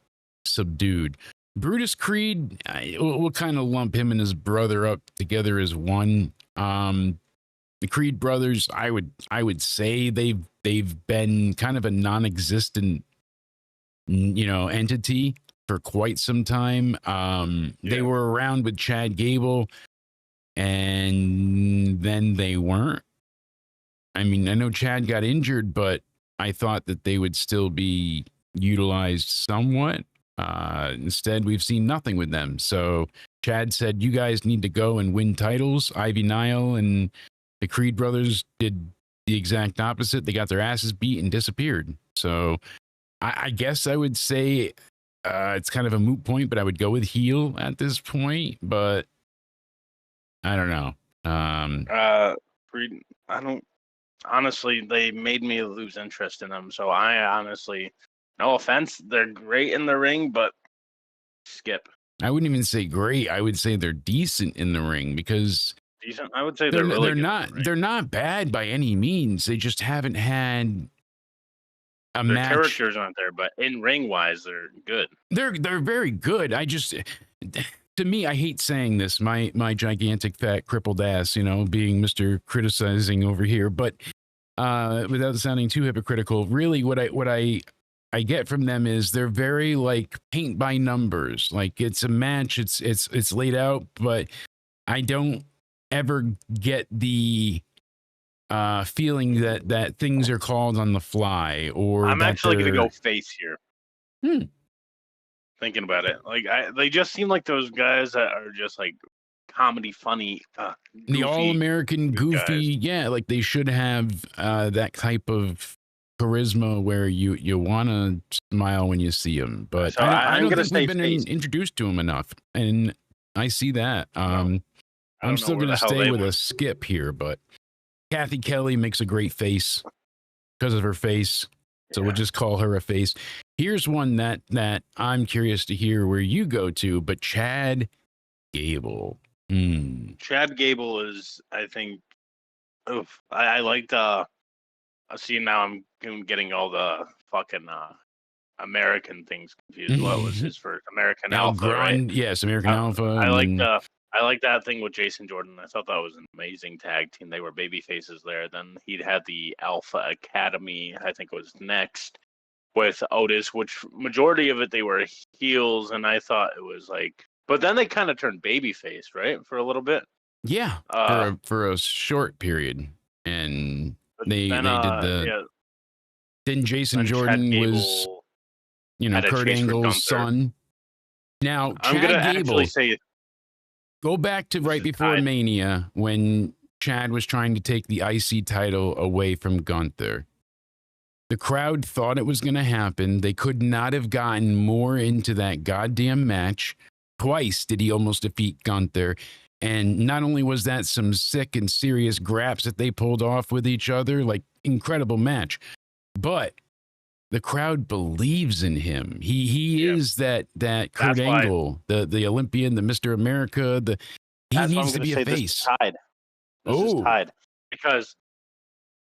subdued. Brutus Creed, we'll kind of lump him and his brother up together as one. The Creed brothers, I would say they've been kind of a non-existent, you know, entity for quite some time. They were around with Chad Gable, and then they weren't. I mean, I know Chad got injured, but I thought that they would still be utilized somewhat. Instead, we've seen nothing with them. So Chad said, you guys need to go and win titles. Ivy Nile and the Creed brothers did the exact opposite. They got their asses beat and disappeared. So I guess I would say it's kind of a moot point, but I would go with heel at this point. But I don't know. Creed, I don't. Honestly, they made me lose interest in them. So I honestly, no offense, they're great in the ring, but skip. I wouldn't even say great. I would say they're decent in the ring because Decent. I would say they're really good. They're not bad by any means. They just haven't had a Their match. characters aren't there, but in ring wise, they're good. They're very good. I just, to me, I hate saying this. My gigantic fat crippled ass, being Mr. Criticizing over here, but without sounding too hypocritical, really, what I get from them is they're very like paint by numbers. Like it's a match, it's laid out, but I don't ever get the feeling that things are called on the fly. Or I'm actually going to go face here. Thinking about it, like they just seem like those guys that are just like comedy, funny, the all-American goofy guys. Yeah, like they should have that type of charisma where you want to smile when you see them. But So I don't think we've been introduced to them enough, and I see that. I'm still going to stay with a skip here, but Kathy Kelly makes a great face because of her face, so we'll just call her a face. Here's one that I'm curious to hear where you go to, but Chad Gable. Chad Gable is, I think, I liked. See, now I'm getting all the fucking American things confused. What was his first? American Alpha, right? Yes, American Alpha. I like that thing with Jason Jordan. I thought that was an amazing tag team. They were baby faces there. Then he'd had the Alpha Academy. I think it was next with Otis, which majority of it they were heels, and I thought it was like. But then they kind of turned babyface, right, for a little bit. Yeah, for a short period, and they did the. Yeah. Then Jason Jordan was, Kurt Angle's son. Now I'm gonna actually say, go back to right before Mania when Chad was trying to take the IC title away from Gunther. The crowd thought it was going to happen. They could not have gotten more into that goddamn match. Twice did he almost defeat Gunther. And not only was that some sick and serious graps that they pulled off with each other, like incredible match, but the crowd believes in him. He is that Kurt Angle, the Olympian, the Mr. America. He needs to be a face. This is tied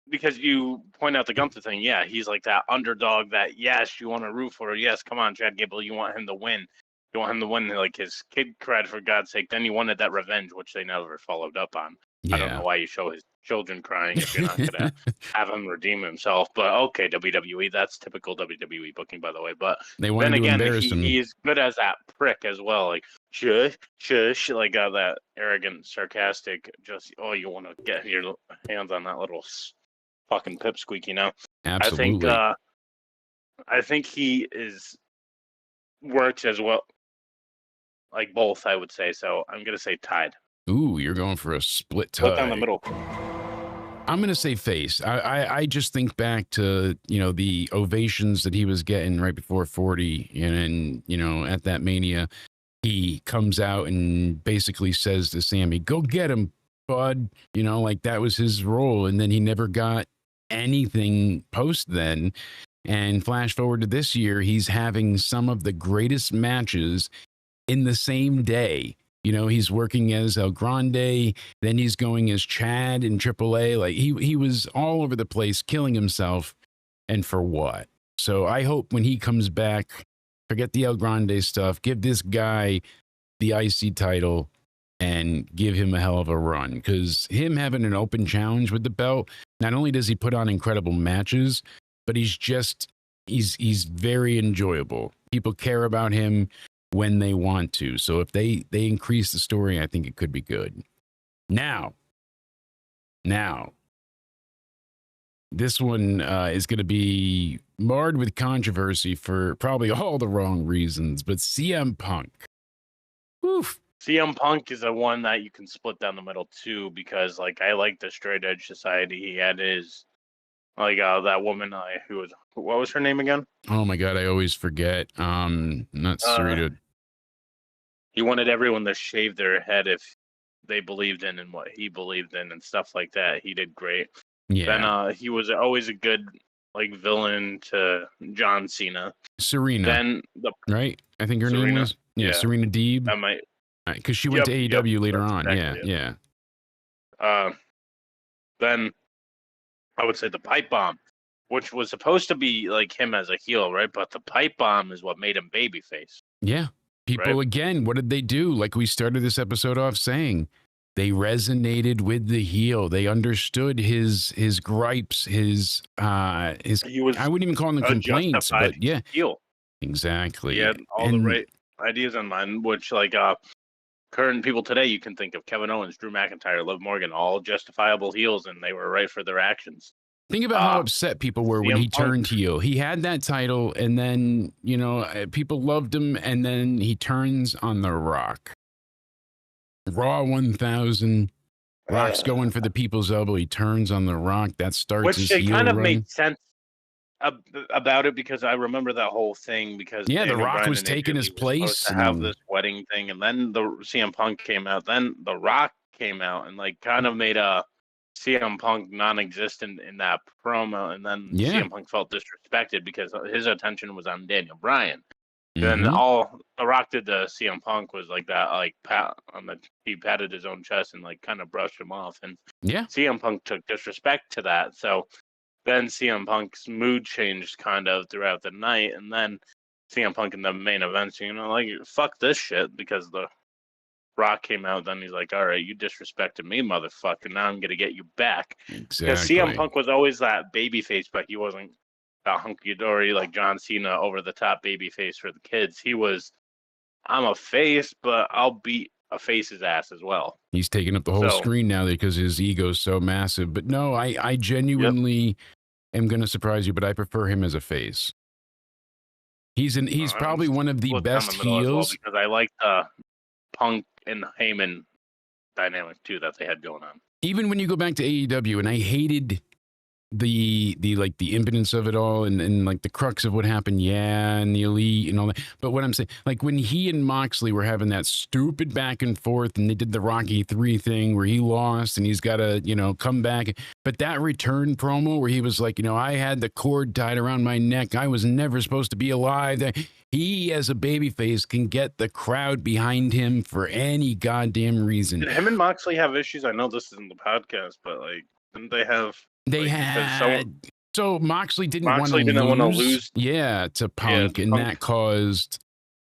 because you point out the Gunther thing. Yeah, he's like that underdog that, yes, you want to root for. Yes, come on, Chad Gable, you want him to win. You want him to win, like his kid cried for God's sake. Then you wanted that revenge, which they never followed up on. Yeah. I don't know why you show his children crying if you're not going to have him redeem himself. But okay, WWE, that's typical WWE booking, by the way. But they then again, he's good as that prick as well. Like, shush, like that arrogant, sarcastic, just, you want to get your hands on that little fucking pipsqueak, Absolutely. I think he works as well. Like both, I would say. So I'm going to say tied. Ooh, you're going for a split tie. Split down the middle. I'm going to say face. I just think back to, the ovations that he was getting right before 40. And, at that Mania, he comes out and basically says to Sammy, go get him, bud. Like that was his role. And then he never got anything post then. And flash forward to this year, he's having some of the greatest matches in the same day. He's working as El Grande, then he's going as Chad in AAA. Like he was all over the place, killing himself. And for what? So I hope when he comes back, forget the El Grande stuff, give this guy the IC title and give him a hell of a run. Because him having an open challenge with the belt, not only does he put on incredible matches, but he's very enjoyable. People care about him when they want to. So if they increase the story, I think it could be good. Now, This one is going to be marred with controversy for probably all the wrong reasons, but CM Punk. Oof. CM Punk is the one that you can split down the middle too, because like I like the straight edge society. He had his like that woman who was, what was her name again? Oh my god, I always forget. Not Sarita. He wanted everyone to shave their head if they believed in and what he believed in and stuff like that. He did great. Yeah. Then he was always a good like villain to John Cena. Serena. Then right? I think her name was Serena Deeb. That might, because she went to AEW later on. Exactly yeah. Then I would say the pipe bomb, which was supposed to be like him as a heel, right? But the pipe bomb is what made him babyface. Yeah. People, again, what did they do? Like we started this episode off saying, they resonated with the heel. They understood his gripes, his I wouldn't even call them complaints, but yeah. Heel. Exactly. He had all the right ideas in mind, which like current people today, you can think of Kevin Owens, Drew McIntyre, Liv Morgan, all justifiable heels, and they were right for their actions. Think about how upset people were when he turned heel. He had that title, and then, people loved him, and then he turns on The Rock. Raw 1000. Rock's going for the people's elbow. He turns on The Rock. That starts his heel run. Which kind of made sense about it, because I remember that whole thing, because The Rock was taking his place to have this wedding thing, and then the CM Punk came out, then The Rock came out, and like kind of made a CM Punk non-existent in that promo, and then CM Punk felt disrespected because his attention was on Daniel Bryan. Then all The Rock did to CM Punk was like that, like he patted his own chest and like kind of brushed him off, and CM Punk took disrespect to that. So then CM Punk's mood changed kind of throughout the night, and then CM Punk in the main events, like fuck this shit, because the Rock came out, then he's like, all right, you disrespected me, motherfucker, now I'm going to get you back. Exactly. Because CM Punk was always that baby face, but he wasn't that hunky-dory like John Cena, over-the-top baby face for the kids. He was, I'm a face, but I'll beat a face's ass as well. He's taking up the whole screen now because his ego's so massive. But no, I genuinely am going to surprise you, but I prefer him as a face. He's probably one of the best heels. Because I like the Punk and Heyman dynamic too that they had going on. Even when you go back to AEW, and I hated the impotence of it all, and like the crux of what happened, and the Elite and all that. But what I'm saying, like when he and Moxley were having that stupid back and forth, and they did the Rocky 3 thing where he lost and he's got to, come back. But that return promo where he was like, I had the cord tied around my neck. I was never supposed to be alive. He, as a babyface, can get the crowd behind him for any goddamn reason. Did him and Moxley have issues? I know this isn't the podcast, but like, didn't they have? They had. So Moxley didn't want to lose. Yeah, to Punk, and that caused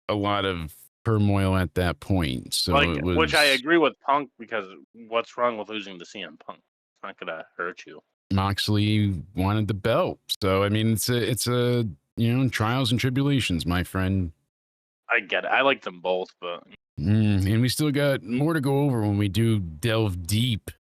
a lot of turmoil at that point. So which I agree with Punk, because what's wrong with losing to CM Punk? It's not gonna hurt you. Moxley wanted the belt, so I mean, it's a trials and tribulations, my friend. I get it. I like them both, but and we still got more to go over when we do delve deep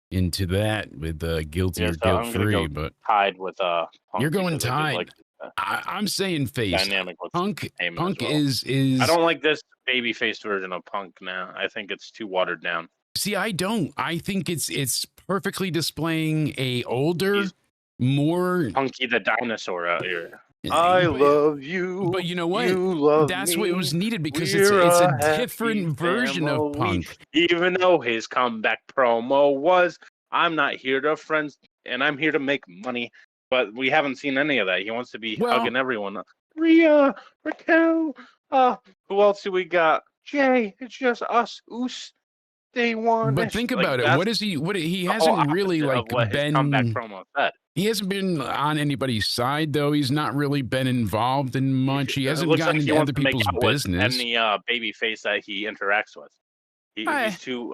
into that with guilty or guilt-free. But tied with Punk. You're going tied. I'm saying face. Dynamic with Punk well. is. I don't like this baby face version of Punk now. I think it's too watered down. See, I don't. I think it's perfectly displaying a older, more Punky the dinosaur out here. I love you. But you know what? You love That's me. what it was needed, because it's a different version of Punk. Even though his comeback promo was, I'm not here to friends, and I'm here to make money. But we haven't seen any of that. He wants to be hugging everyone. Rhea, Raquel, who else do we got? Jay, it's just us. Oos. Day one. But think about it. What is he? He hasn't really been. His comeback promo said. He hasn't been on anybody's side, though. He's not really been involved in much. He hasn't gotten into other people's business. And the baby face that he interacts with. He's too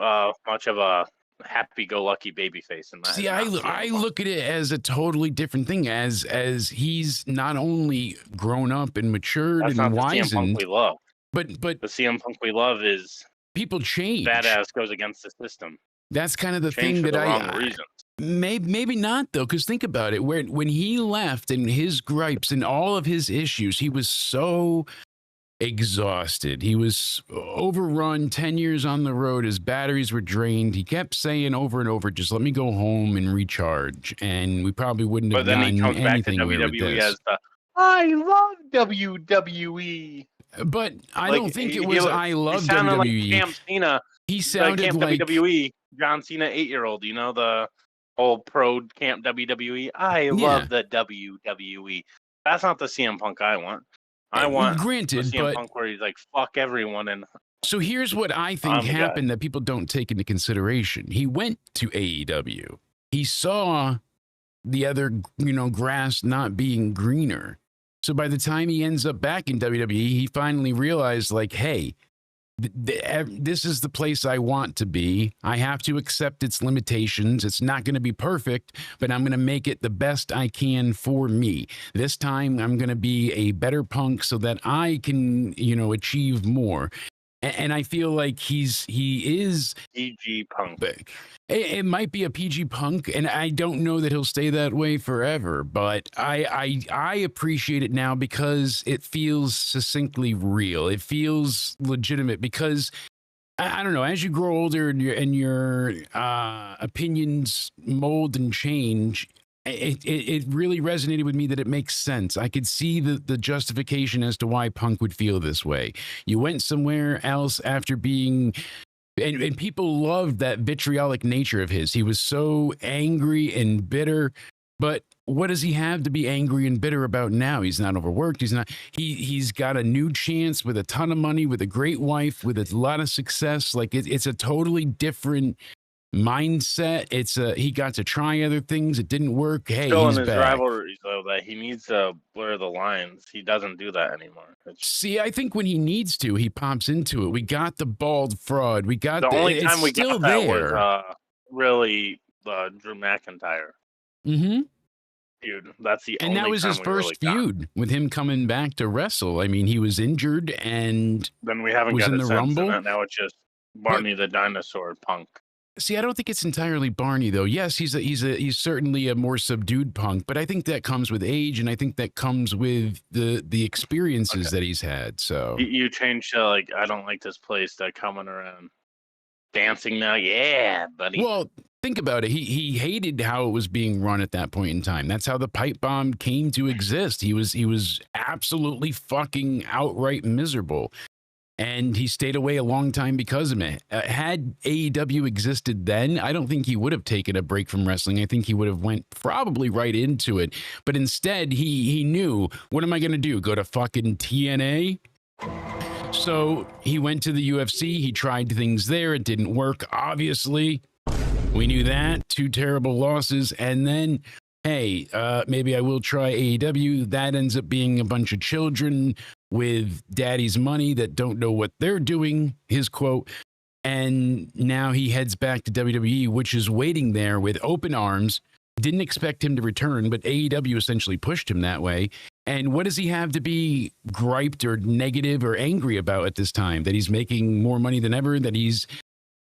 much of a happy-go-lucky baby face. See, I look at it as a totally different thing. As he's not only grown up and matured and wizened. That's not the CM Punk we love. But the CM Punk we love is people change. Badass goes against the system. That's kind of the thing that Maybe not though, because think about it. When he left and his gripes and all of his issues, he was so exhausted. He was overrun, 10 years on the road. His batteries were drained. He kept saying over and over, just let me go home and recharge. And we probably wouldn't have But then he gotten comes back to anything with WWE this. as the I love WWE. But I Like, don't think it he was he I love sounded like WWE. Camp Cena, He the sounded Camp like WWE, John Cena 8-year-old. You know, the old pro Camp WWE. I yeah. love the WWE. That's not the CM Punk I want. I want the Granted, CM but Punk where he's like fuck everyone and so here's what I think I'm the guy. happened that people don't take into consideration. He went to AEW. He saw the other, grass not being greener. So by the time he ends up back in WWE, he finally realized, like, hey, this is the place I want to be. I have to accept its limitations. It's not going to be perfect, but I'm going to make it the best I can for me. This time, I'm going to be a better Punk so that I can, achieve more. And I feel like he is PG Punk. It might be a PG Punk, and I don't know that he'll stay that way forever. But I appreciate it now because it feels succinctly real. It feels legitimate because I don't know. As you grow older and your opinions mold and change, it really resonated with me that it makes sense. I could see the justification as to why Punk would feel this way. You went somewhere else after being, and people loved that vitriolic nature of his. He was so angry and bitter, but what does he have to be angry and bitter about now? He's not overworked. He's got a new chance with a ton of money, with a great wife, with a lot of success. Like it's a totally different mindset. He got to try other things. It didn't work. Hey, Still he's in his back. rivalries, though, that he needs to blur the lines. He doesn't do that anymore. See, I think when he needs to, he pops into it. We got the bald fraud. We got the only time we still got that there. was really Drew McIntyre. Mm-hmm. Feud. That's the and only that was time his we first really feud with him coming back to wrestle. I mean, he was injured and then we haven't was got in it the since, Rumble. and now it's just Barney the Dinosaur Punk. See, I don't think it's entirely Barney though. Yes, he's certainly a more subdued Punk, but I think that comes with age, and I think that comes with the experiences that he's had. So you changed to like, I don't like this place. That coming around dancing now, yeah, buddy. Well, think about it. He hated how it was being run at that point in time. That's how the pipe bomb came to exist. He was absolutely fucking outright miserable. And he stayed away a long time because of it. Had AEW existed then, I don't think he would have taken a break from wrestling. I think he would have went probably right into it. But instead, he knew, what am I going to do? Go to fucking TNA? So he went to the UFC. He tried things there. It didn't work, obviously. We knew that. 2 terrible losses. And then, hey, maybe I will try AEW. That ends up being a bunch of children with daddy's money that don't know what they're doing, his quote. And now he heads back to WWE, which is waiting there with open arms. Didn't expect him to return, but AEW essentially pushed him that way. And what does he have to be griped or negative or angry about at this time? That he's making more money than ever, that he's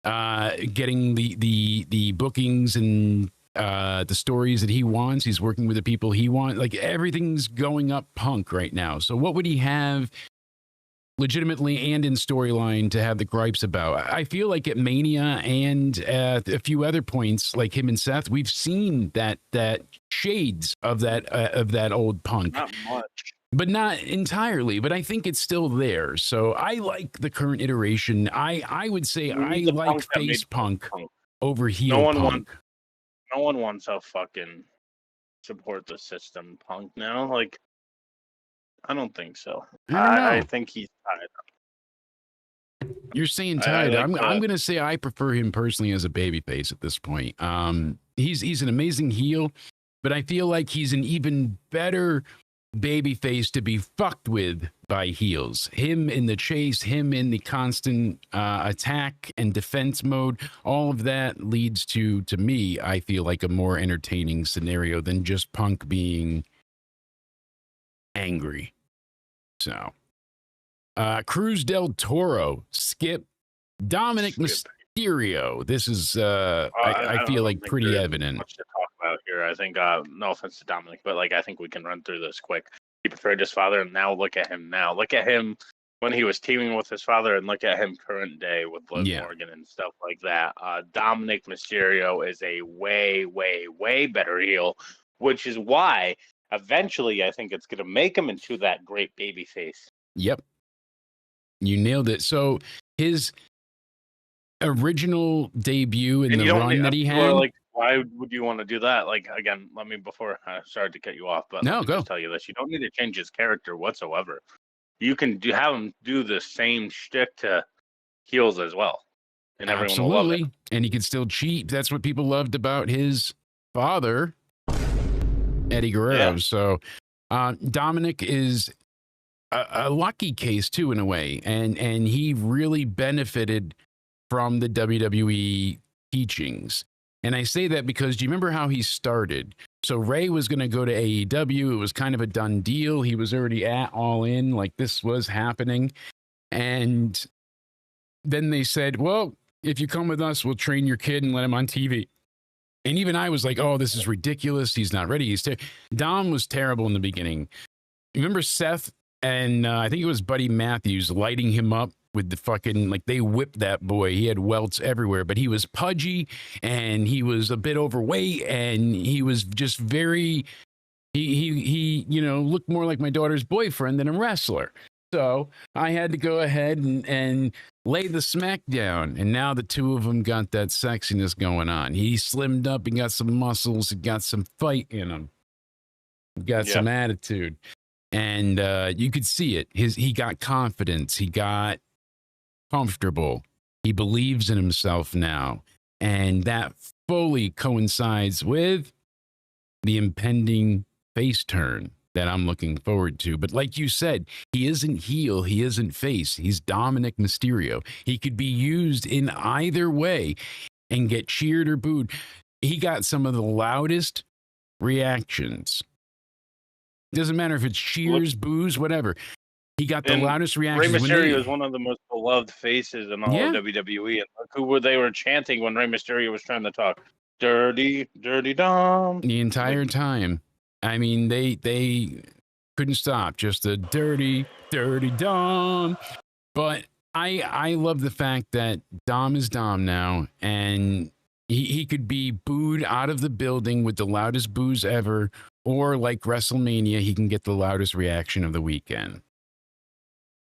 getting the bookings and the stories that he wants. He's working with the people he wants. Like everything's going up Punk right now. So what would he have legitimately and in storyline to have the gripes about? I feel like at Mania and at a few other points, like him and Seth, we've seen that shades of that old Punk. Not much. But not entirely, but I think it's still there. So I like the current iteration. I would say I like face Punk over heel Punk. No one wants to fucking support the system Punk now. Like, I don't think so. I think he's tired. You're saying tired. I'm going to say I prefer him personally as a babyface at this point. He's an amazing heel, but I feel like he's an even better babyface to be fucked with by heels. Him in the chase, him in the constant attack and defense mode, all of that leads to me, I feel like a more entertaining scenario than just Punk being angry. So Cruz del Toro, Skip, Dominic Mysterio. This is, I I feel don't like think pretty there's evident. much to talk about here. I think, no offense to Dominic, but like I think we can run through this quick. He betrayed his father, and now look at him now. Look at him when he was teaming with his father, and look at him current day with Liv Yeah. Morgan and stuff like that. Dominic Mysterio is a way, way, way better heel, which is why eventually I think it's going to make him into that great baby face. Yep. You nailed it. So his original debut in And the you don't run need, that he people are had. like, why would you want to do that? Like, again, let me, before, sorry to cut you off, but let No, me go. just tell you this. You don't need to change his character whatsoever. You can have him do the same shtick to heels as well. And everyone will love it. Absolutely. And he could still cheat. That's what people loved about his father, Eddie Guerrero. Yeah. So Dominic is a lucky case too, in a way. And he really benefited from the WWE teachings. And I say that because do you remember how he started? So Ray was going to go to AEW. It was kind of a done deal. He was already at All In, like this was happening. And then they said, well, if you come with us, we'll train your kid and let him on TV. And even I was like, oh, this is ridiculous. He's not ready. Dom was terrible in the beginning. Remember Seth and I think it was Buddy Matthews lighting him up with the fucking, like they whipped that boy. He had welts everywhere, but he was pudgy and he was a bit overweight and he was just very, he you know, looked more like my daughter's boyfriend than a wrestler. So I had to go ahead and lay the smack down. And now the two of them got that sexiness going on. He slimmed up, he got some muscles, he got some fight in him, he got some attitude. And you could see it. He got confidence. He got comfortable. He believes in himself now. And that fully coincides with the impending face turn that I'm looking forward to. But like you said, he isn't heel, he isn't face. He's Dominic Mysterio. He could be used in either way and get cheered or booed. He got some of the loudest reactions. Doesn't matter if it's cheers, boos, whatever. He got the loudest reactions. Rey Mysterio is one of the most beloved faces in all of WWE. And look who they were chanting when Rey Mysterio was trying to talk. Dirty, dirty Dom. The entire time. I mean, they couldn't stop. Just the dirty, dirty Dom. But I love the fact that Dom is Dom now, and he could be booed out of the building with the loudest boos ever, or like WrestleMania, he can get the loudest reaction of the weekend.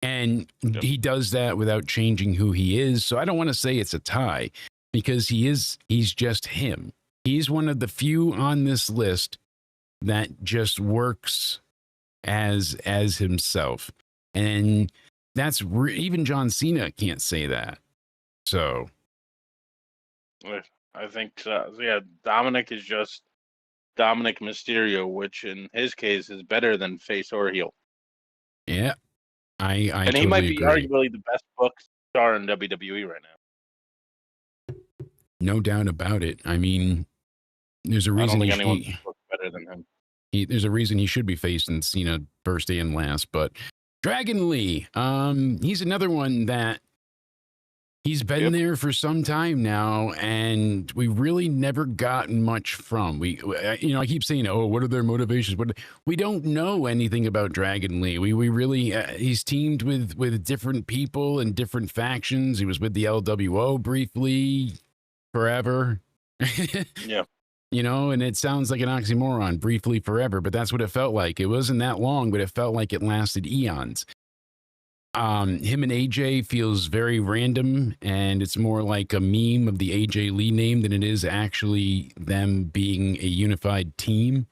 And he does that without changing who he is. So I don't want to say it's a tie because he's just him. He's one of the few on this list that just works as himself. And that's even John Cena can't say that. So I think, yeah, Dominic is just Dominic Mysterio, which in his case is better than face or heel. Yeah, I and totally he might be agree. arguably the best booked star in WWE right now. No doubt about it. I mean, there's a reason I don't think anyone's booked better than him. There's a reason he should be facing Cena first and last. But Dragon Lee, he's another one that he's been there for some time now, and we really never gotten much from. I keep saying, oh, what are their motivations? But we don't know anything about Dragon Lee. We really, he's teamed with different people and different factions. He was with the LWO briefly, forever. Yeah. And it sounds like an oxymoron, briefly forever, but that's what it felt like. It wasn't that long, but it felt like it lasted eons. Him and AJ feels very random, and it's more like a meme of the AJ Lee name than it is actually them being a unified team.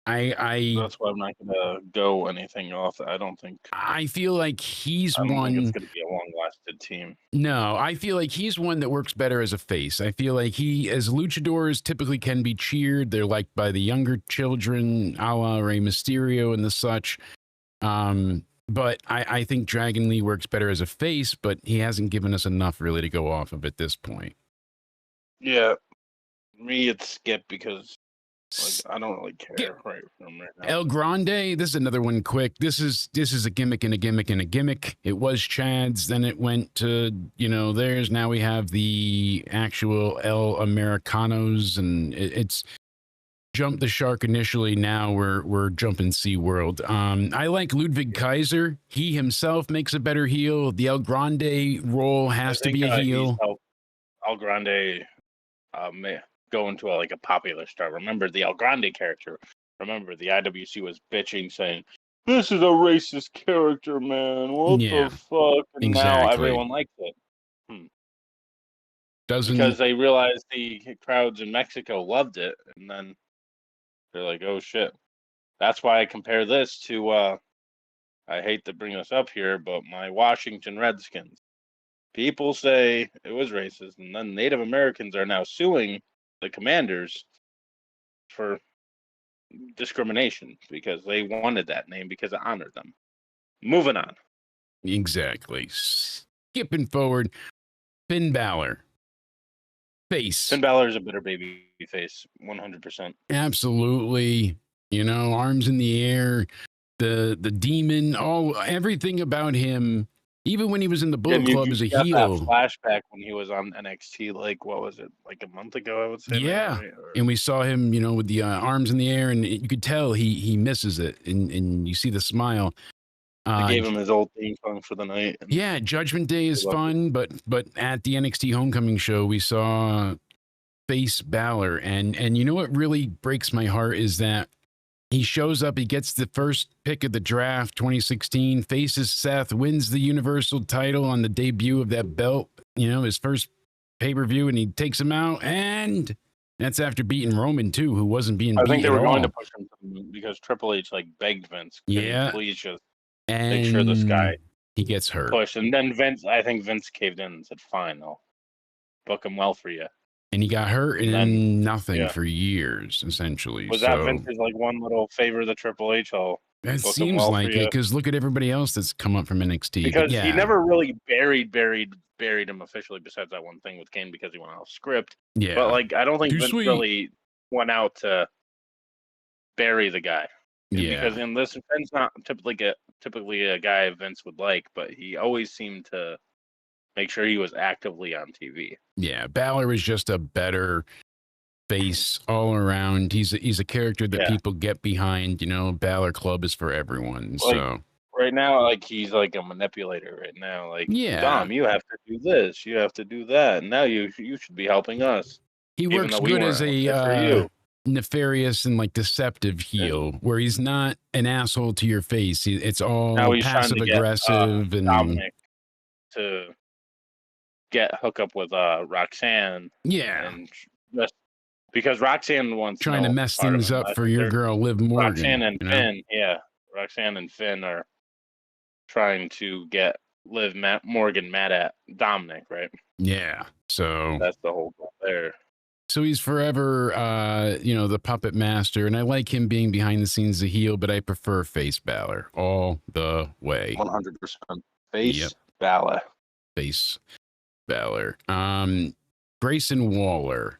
That's why I'm not going to go anything off. I don't think. I feel like he's I don't one. think it's going to be a long-lasted team. No, I feel like he's one that works better as a face. I feel like as luchadors typically can be cheered. They're liked by the younger children, a la Rey Mysterio and the such. But I think Dragon Lee works better as a face, but he hasn't given us enough really to go off of at this point. Yeah. Me, it's Skip because Like, I don't really care right now. El Grande, this is another one quick. This is a gimmick and a gimmick and a gimmick. It was Chad's, then it went to, theirs. Now we have the actual El Americanos, and it's jumped the shark initially. Now we're jumping SeaWorld. I like Ludwig Kaiser. He himself makes a better heel. The El Grande role has to be a heel. El Grande may go into a popular star. Remember the El Grande character. Remember the IWC was bitching, saying, "This is a racist character, man. What the fuck?" And exactly. now everyone likes it. Because they realized the crowds in Mexico loved it, and then they're like, "Oh shit." That's why I compare this to. I hate to bring this up here, but my Washington Redskins. People say it was racist, and then Native Americans are now suing the Commanders for discrimination because they wanted that name because it honored them. Moving on. Exactly. Skipping forward, Finn Balor. Face. Finn Balor is a bitter baby face, 100%. Absolutely. Arms in the air, the demon, everything about him. Even when he was in the Bullet Club as a heel. That flashback when he was on NXT, what was it, a month ago, I would say? Yeah. Maybe, and we saw him, with the arms in the air, and you could tell he misses it, and you see the smile. They gave him his old theme song for the night. Yeah, Judgment Day is fun, but at the NXT Homecoming show, we saw face Balor, and you know what really breaks my heart is that he shows up, he gets the first pick of the draft, 2016, faces Seth, wins the Universal title on the debut of that belt, his first pay-per-view, and he takes him out, and that's after beating Roman, too, who wasn't being beaten. I think they were going to push him because Triple H, begged Vince, please just make sure this guy he gets hurt. Push. And then I think Vince caved in and said, fine, I'll book him well for you. And he got hurt and then nothing for years, essentially. Was that Vince's one little favor to Triple H? That seems like it, because look at everybody else that's come up from NXT. Because he never really buried him officially, besides that one thing with Kane because he went off script. Yeah. But I don't think Vince really went out to bury the guy. Yeah. Because in this, Vince's not typically a guy Vince would like, but he always seemed to make sure he was actively on TV. Yeah, Balor is just a better face all around. He's a character that people get behind. Balor Club is for everyone. So right now, he's a manipulator. Right now, Dom, you have to do this, you have to do that. Now you should be helping us. He works good as a nefarious and deceptive heel, where he's not an asshole to your face. It's all passive aggressive and Dominic to hook up with Roxanne. Yeah. And just because Roxanne wants trying to mess things up for your girl Liv Morgan. Roxanne and Finn, Roxanne and Finn are trying to get Liv Morgan mad at Dominic, right? Yeah. So that's the whole goal there. So he's forever the puppet master, and I like him being behind the scenes as a heel, but I prefer face Balor all the way. 100% face Balor. Face Balor. Grayson Waller.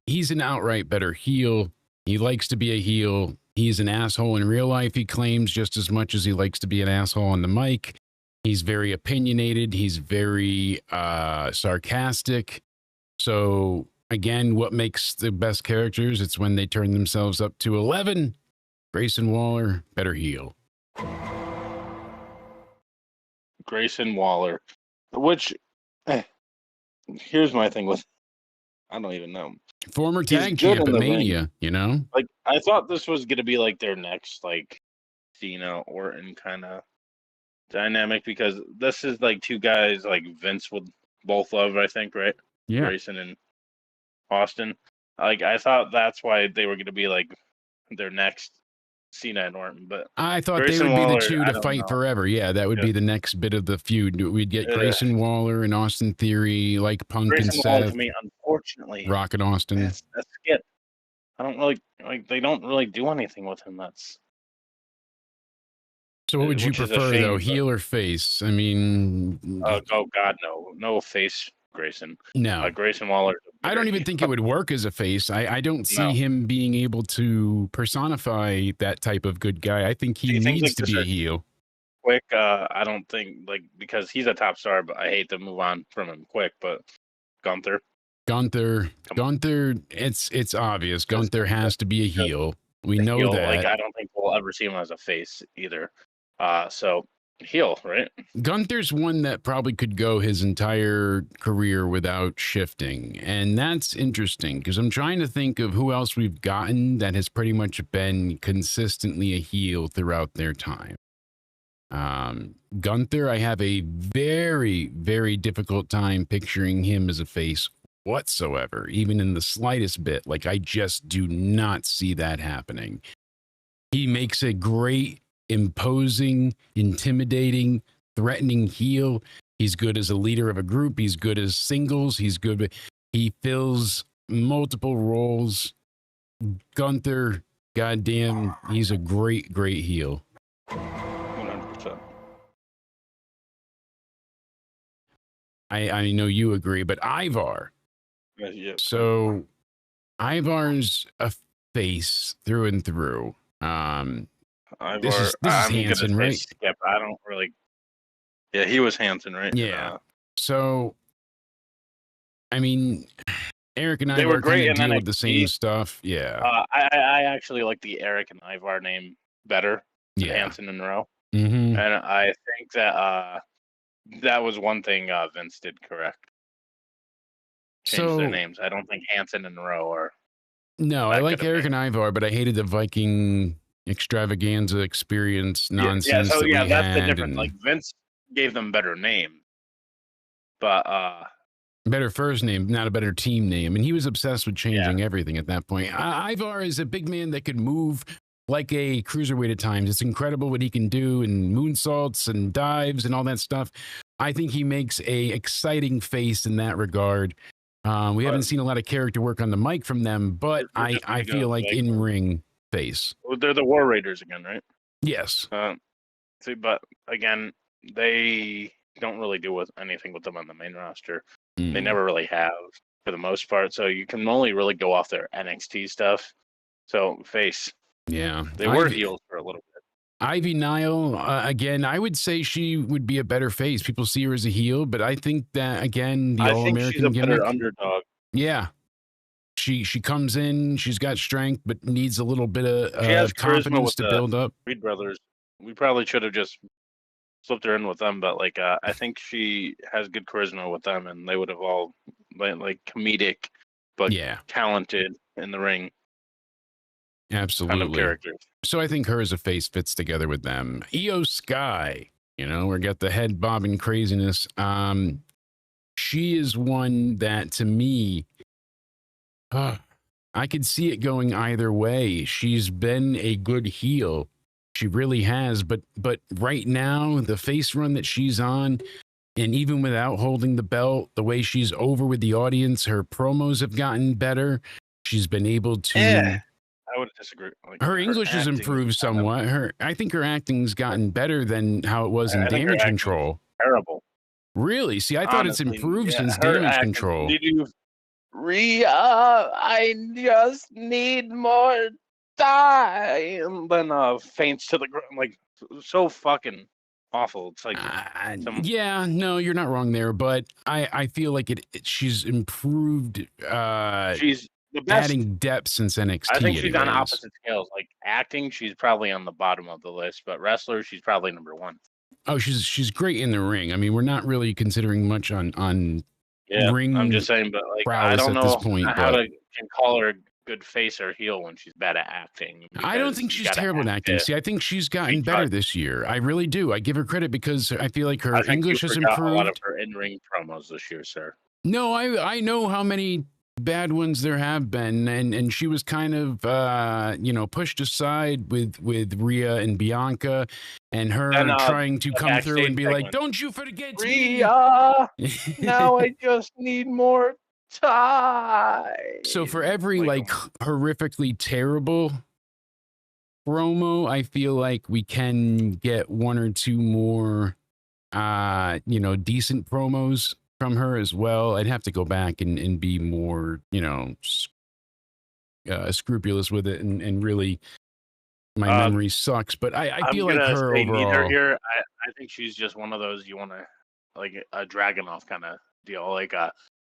He's an outright better heel. He likes to be a heel. He's an asshole in real life, he claims, just as much as he likes to be an asshole on the mic. He's very opinionated. He's very sarcastic. So, again, what makes the best characters? It's when they turn themselves up to 11. Grayson Waller, better heel. Grayson Waller, which here's my thing with, I don't even know. Former tag champ at Mania, I thought this was going to be their next, Cena Orton kind of dynamic, because this is two guys Vince would both love, I think, right? Yeah. Grayson and Austin. I thought that's why they were going to be their next Cena and Orton, but I thought Grayson they would be the two to fight forever. Yeah, that would be the next bit of the feud. We'd get Grayson Waller and Austin Theory, Punk Grayson and Waller, Seth. To me, unfortunately, Rock and Austin. That's skip. I don't really they don't really do anything with him. So what would you prefer, though, heel or face? I mean... oh, God, no. No face Grayson. No. Grayson Waller is a I don't even think it would work as a face. I don't see No. him being able to personify that type of good guy. I think he needs to be a heel. Quick, I don't think because he's a top star, but I hate to move on from him quick. But Gunther, it's obvious. Gunther has to be a heel. We know heel, that. I don't think we'll ever see him as a face either. So heel, right? Gunther's one that probably could go his entire career without shifting. And that's interesting because I'm trying to think of who else we've gotten that has pretty much been consistently a heel throughout their time. Gunther, I have a very, very difficult time picturing him as a face whatsoever, even in the slightest bit. Like, I just do not see that happening. He makes a great, imposing, intimidating, threatening heel. He's good as a leader of a group. He's good as singles. He fills multiple roles. Gunther, goddamn, he's a great, great heel. 100%. I know you agree, but Ivar. Yeah. So Ivar's a face through and through. Ivar, this is Hansen, right? Skip. I don't really. Yeah, he was Hansen, right? Yeah. So, I mean, Eric and They were Ivar great kind of in deal with the NXT. same stuff. Yeah. I actually like the Eric and Ivar name better than Hansen and Rowe. Mm-hmm. And I think that that was one thing Vince did correct. Change their names. I don't think Hansen and Rowe are. No, I like Eric and Ivar, but I hated the Viking extravaganza experience nonsense. That's the difference. And like Vince gave them better name, but better first name, not a better team name. And he was obsessed with changing everything at that point. Ivar is a big man that could move like a cruiserweight at times. It's incredible what he can do, and moonsaults and dives and all that stuff. I think he makes a exciting face in that regard. We haven't seen a lot of character work on the mic from them, but I feel like in-ring face. Well, they're the War Raiders again, right? Yes. See, but again, they don't really do anything with them on the main roster. They never really have, for the most part. So you can only really go off their NXT stuff. So face. Yeah. They were heels for a little bit. Ivy Nile, again, I would say she would be a better face. People see her as a heel, but I think that, again, the All-American gimmick. Better underdog. Yeah. She comes in, she's got strength, but needs a little bit of confidence to build up. Reed brothers. We probably should have just slipped her in with them, but I think she has good charisma with them, and they would have all like comedic, but talented in the ring. Absolutely. Kind of characters. So I think her as a face fits together with them. Io Sky, we got the head bobbing craziness. She is one that, to me, I could see it going either way. She's been a good heel. She really has. But right now, the face run that she's on, and even without holding the belt, the way she's over with the audience, her promos have gotten better. She's been able to... I would disagree. Her English has improved somewhat. I think her acting's gotten better than how it was in Damage Control. Terrible. Really? See, I thought it's improved since Damage Control. Did you, Rhea? I just need more time. Then faints to the ground, so fucking awful. It's yeah, no, you're not wrong there, but I feel like she's improved. She's the best. Adding depth since NXT. I think she's on opposite scales. Like acting, she's probably on the bottom of the list, but wrestler, she's probably number one. Oh, she's great in the ring. I mean, we're not really considering much on ring. I'm just saying, but I don't know how to call her a good face or heel when she's bad at acting. I don't think she's terrible at acting. See, I think she's gotten better this year. I really do. I give her credit because I feel like her English has improved. A lot of her in-ring promos this year, sir. No, I know how many bad ones there have been, and she was kind of pushed aside with Rhea and Bianca, and her trying to come through and be like, "Don't you forget Rhea, now I just need more time." So for every horrifically terrible promo, I feel like we can get one or two more decent promos from her as well. I'd have to go back and be more, scrupulous with it, and really, my memory sucks. But I I'm feel like gonna her say neither overall. here. I think she's just one of those you want to like a Dragunov kind of deal. Like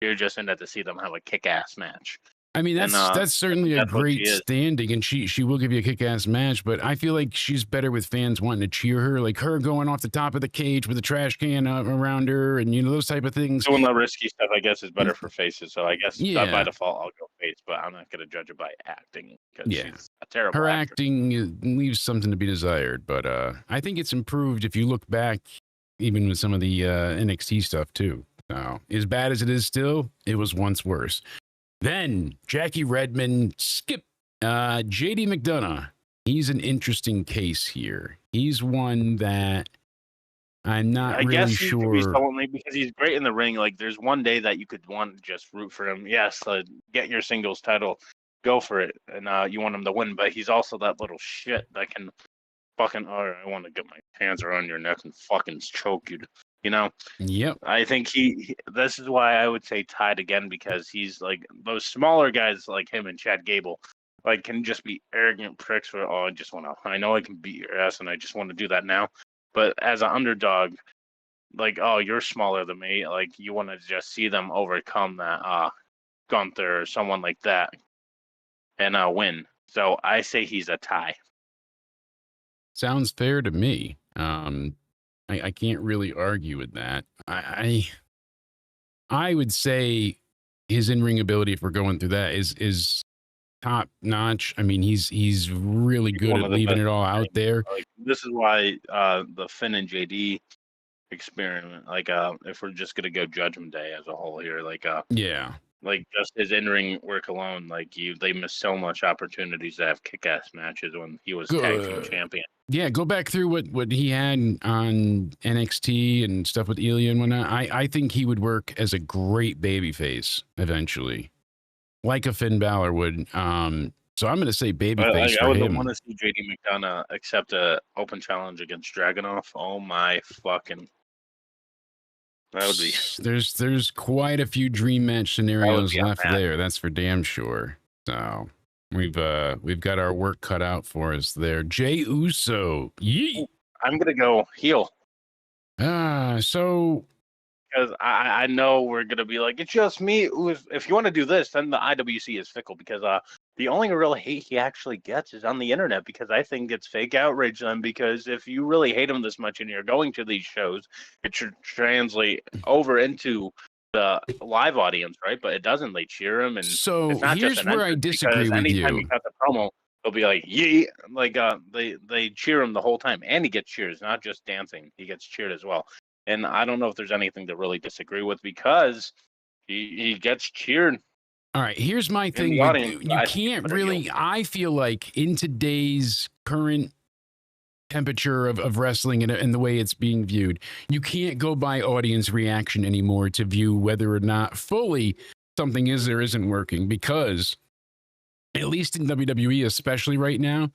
you're just in it to see them have a kick-ass match. I mean, And that's I think certainly a that's what she great is. standing, and she will give you a kick-ass match, but I feel like she's better with fans wanting to cheer her, like her going off the top of the cage with a trash can around her, and those type of things. Doing the risky stuff, I guess, is better for faces. So I guess by Yeah, default, I'll go face, but I'm not gonna judge it by acting because yeah. she's a terrible Her actor. acting leaves something to be desired, but I think it's improved if you look back, even with some of the NXT stuff too. So, as bad as it is still, it was once worse. Then Jackie Redmond, Skip, JD McDonough. He's an interesting case here. He's one that I'm not I guess really he could be sure. someone because he's great in the ring. Like, there's one day that you could want to just root for him. Yes, get your singles title, go for it, and you want him to win. But he's also that little shit that can fucking. Oh, I want to get my hands around your neck and fucking choke you. You know. Yep. I think this is why I would say tied again because he's like those smaller guys like him and Chad Gable, like can just be arrogant pricks where I just want to. I know I can beat your ass and I just want to do that now. But as an underdog, like you're smaller than me, like you want to just see them overcome that Gunther or someone like that and win. So I say he's a tie. Sounds fair to me. I can't really argue with that. I would say his in-ring ability, if we're going through that, is top notch. I mean, he's really He's good one at of the leaving best it all in the out ring. there. Like this is why the Finn and JD experiment, like if we're just gonna go Judgment Day as a whole here, Yeah. like just his in-ring work alone, they missed so much opportunities to have kick-ass matches when he was tag team Good. champion. Yeah, go back through what he had on NXT and stuff with Ilya and whatnot. I think he would work as a great babyface eventually, like a Finn Balor would. So I'm going to say But babyface I for would want him. to see JD McDonough accept a open challenge against Dragunov. Oh my fucking, that would be There's quite a few dream match scenarios a left match. there. That's for damn sure. So we've got our work cut out for us there. Jay Uso, yeet. I'm gonna go heel. So Because I know we're gonna be like, it's just me. If you want to do this, then the IWC is fickle because the only real hate he actually gets is on the internet because I think it's fake outrage then because if you really hate him this much and you're going to these shows, it should translate over into the live audience, right? But it doesn't. They cheer him and so it's not just here's an where I entrance disagree because with anytime you you. cut the promo, they'll be like, yeah, like they cheer him the whole time and he gets cheers, not just dancing. He gets cheered as well. And I don't know if there's anything to really disagree with because he gets cheered All right, here's my in thing the with audience. you I think he's a can't better heel. really I feel like in today's current temperature of wrestling and the way it's being viewed, you can't go by audience reaction anymore to view whether or not fully something is or isn't working because at least in WWE, especially right now,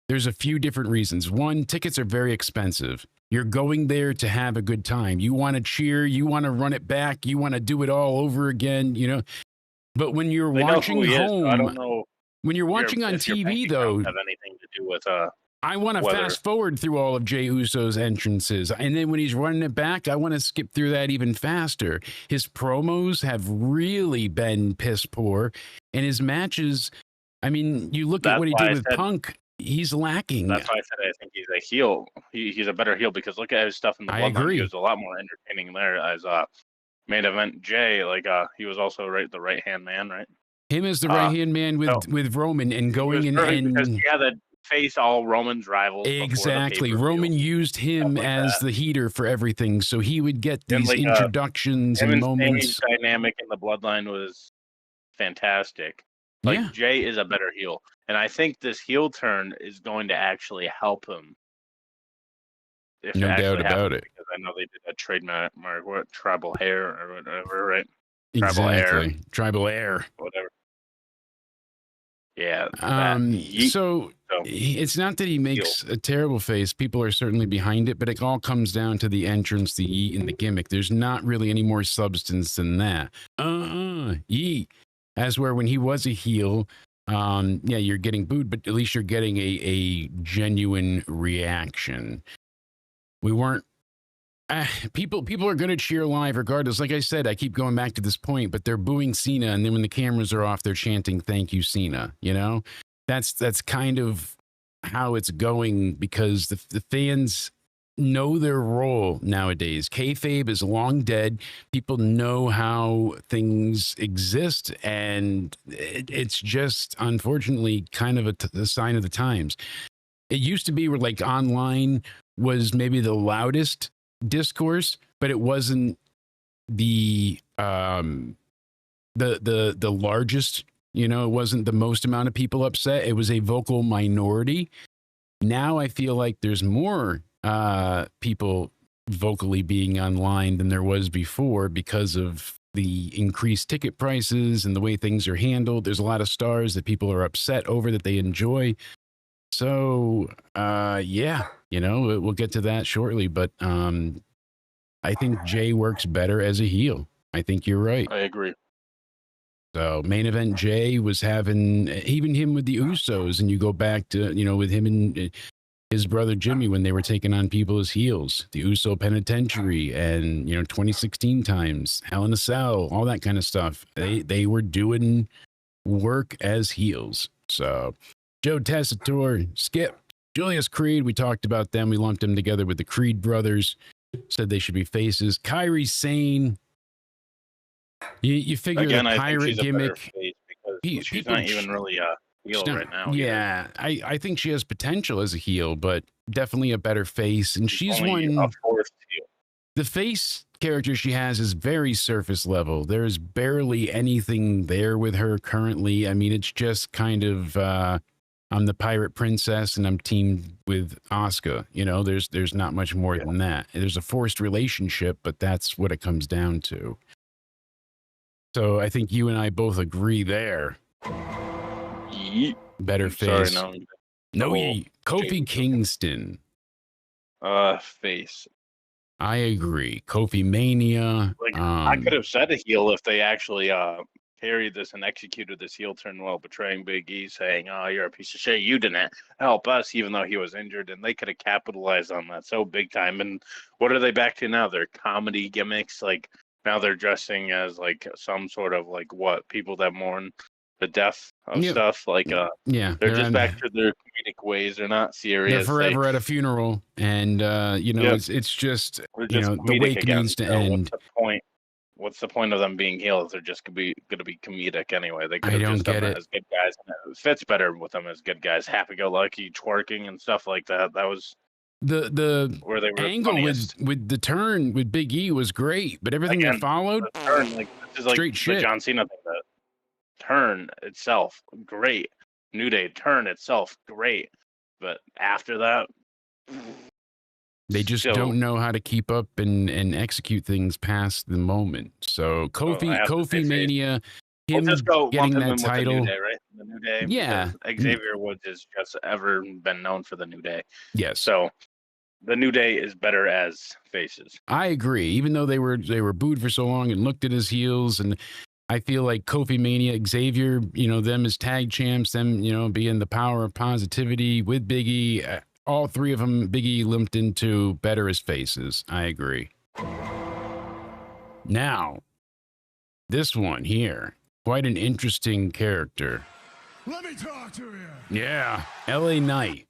there's a few different reasons. One, tickets are very expensive. You're going there to have a good time. You want to cheer, you want to run it back, you want to do it all over again, But when you're They know who watching he is, so I home, don't know when you're watching on if your bank TV, accounts though, have anything to do with I want to whether. fast forward through all of Jey Uso's entrances. And then when he's running it back, I want to skip through that even faster. His promos have really been piss poor. And his matches, I mean, you look at That's what he why did I with said. Punk, he's lacking. That's why I said I think he's a heel. He's a better heel because look at his stuff in the I Bloodline. He agree. was a lot more entertaining there as main event Jay. He was also the right hand man, right? Him as the Uh, right-hand man so with Roman and he going was in perfect because and he had to face all Roman's rivals before the exactly. pay-per-view, Roman used stuff him like as that. the heater for everything. So he would get And these introductions him and and Sammy's moments. dynamic in the Bloodline was fantastic. Like Yeah, Jay is a better heel, and I think this heel turn is going to actually help him if it no doubt actually about happens. it. Because I know they did a trademark, what tribal hair or whatever, right? Tribal air, Exactly. Tribal air. whatever. Yeah, that he. So So it's not that he heel. makes a terrible face. People are certainly behind it, but it all comes down to the entrance, the yeet, and the gimmick. There's not really any more substance than that. Yeet. As where when he was a heel, yeah, you're getting booed, but at least you're getting a genuine reaction. We weren't. People are going to cheer live regardless. Like I said, I keep going back to this point, but they're booing Cena, and then when the cameras are off, they're chanting "Thank you, Cena." You know, that's kind of how it's going because the fans know their role nowadays. Kayfabe is long dead. People know how things exist, and it's just unfortunately kind of a sign of the times. It used to be where like online was maybe the loudest discourse, but it wasn't the largest. You know, it wasn't the most amount of people upset. It was a vocal minority. Now I feel like there's more people vocally being online than there was before because of the increased ticket prices and the way things are handled. There's a lot of stars that people are upset over that they enjoy. So, yeah, you know, we'll get to that shortly, but I think Jay works better as a heel. I think you're right. I agree. So main event Jay was having even him with the Usos, and you go back to, you know, with him and his brother Jimmy when they were taking on people as heels, the Uso Penitentiary, and, you know, 2016 times, Hell in a Cell, all that kind of stuff. They were doing work as heels. So Joe Tessitore, Skip, Julius Creed, we talked about them. We lumped them together with the Creed brothers, said they should be faces. Kairi Sane, you figure Again, the I think pirate she's a better gimmick. face because she's not even really a heel right now. Yeah, I think she has potential as a heel, but definitely a better face. And she's only one. a fourth heel. The face character she has is very surface level. There's barely anything there with her currently. I mean, it's just kind of I'm the pirate princess and I'm teamed with Asuka. You know, there's not much more than that. There's a forced relationship, but that's what it comes down to. So I think you and I both agree there. Yeet. Better face. Sorry, no yeet. Kofi Kingston. Face. I agree. Kofi Mania. Like I could have said a heel if they actually carried this and executed this heel turn well, betraying Big E, saying, "Oh, you're a piece of shit. You didn't help us," even though he was injured, and they could have capitalized on that so big time. And what are they back to now? They're comedy gimmicks. Like now they're dressing as like some sort of like what people that mourn the death of stuff. Like yeah, they're just back to their comedic ways. They're not serious. They're forever at a funeral, and you know, it's just you know the wake needs to end. What's the point? What's the point of them being heels? They're just going to be comedic anyway. They could have just done that as good guys. And it fits better with them as good guys. Happy-go-lucky, twerking and stuff like that. That was the where they were angle with the turn with Big E was great, but everything that followed, the turn, like this is like straight shit. The John Cena thing. The turn itself, great. New Day turn itself, great. But after that, they just don't know how to keep up and execute things past the moment. So Kofi Mania, him just go getting that title, the New Day, right? The New Day, yeah. Xavier Woods has just ever been known for the New Day. Yes. So the New Day is better as faces. I agree. Even though they were booed for so long and looked at as heels, and I feel like Kofi Mania, Xavier, you know, them as tag champs, them, you know, being the power of positivity with Big E. All three of them, Big E limped into better as faces. I agree. Now, this one here, quite an interesting character. Let me talk to you. Yeah, LA Knight.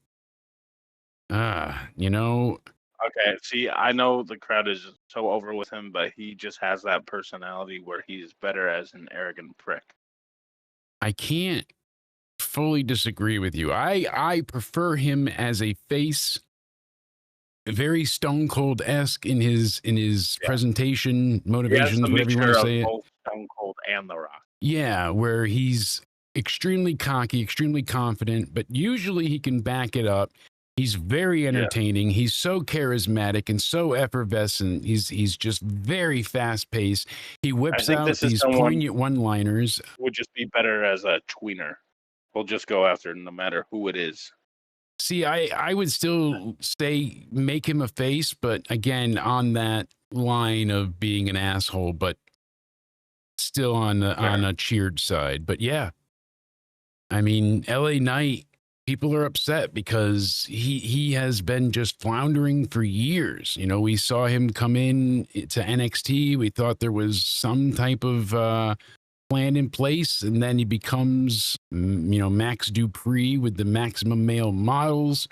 You know. Okay, see, I know the crowd is so over with him, but he just has that personality where he's better as an arrogant prick. I can't fully disagree with you. I prefer him as a face, very Stone Cold-esque in his presentation, motivations, whatever you want to say. Both Stone Cold and The Rock. Yeah, where he's extremely cocky, extremely confident, but usually he can back it up. He's very entertaining. Yeah. He's so charismatic and so effervescent. He's just very fast paced. He whips out these poignant one-liners. Would just be better as a tweener. We'll just go after no matter who it is. See, I would still say make him a face, but again, on that line of being an asshole, but still on a cheered side. But yeah, I mean, LA Knight, people are upset because he has been just floundering for years. You know, we saw him come in to NXT. We thought there was some type of plan in place, and then he becomes, you know, Max Dupree with the Maximum Male Models.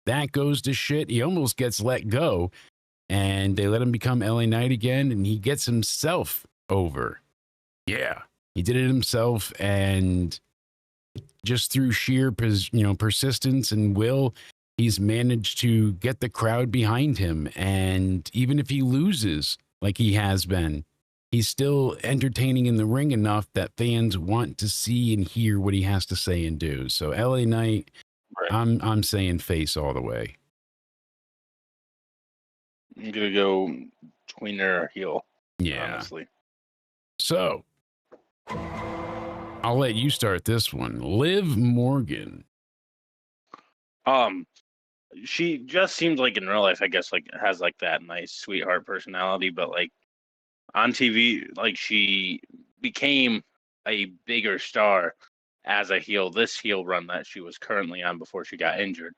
That goes to shit. He almost gets let go, and they let him become LA Knight again, and he gets himself over. Yeah, he did it himself, and just through sheer persistence and will, he's managed to get the crowd behind him. And even if he loses, like he has been, he's still entertaining in the ring enough that fans want to see and hear what he has to say and do. So LA Knight, right. I'm saying face all the way. I'm gonna go tweener or heel. Yeah. Honestly. So I'll let you start this one. Liv Morgan. She just seems like in real life, I guess, like has like that nice sweetheart personality, but like on TV, like she became a bigger star as a heel. This heel run that she was currently on before she got injured.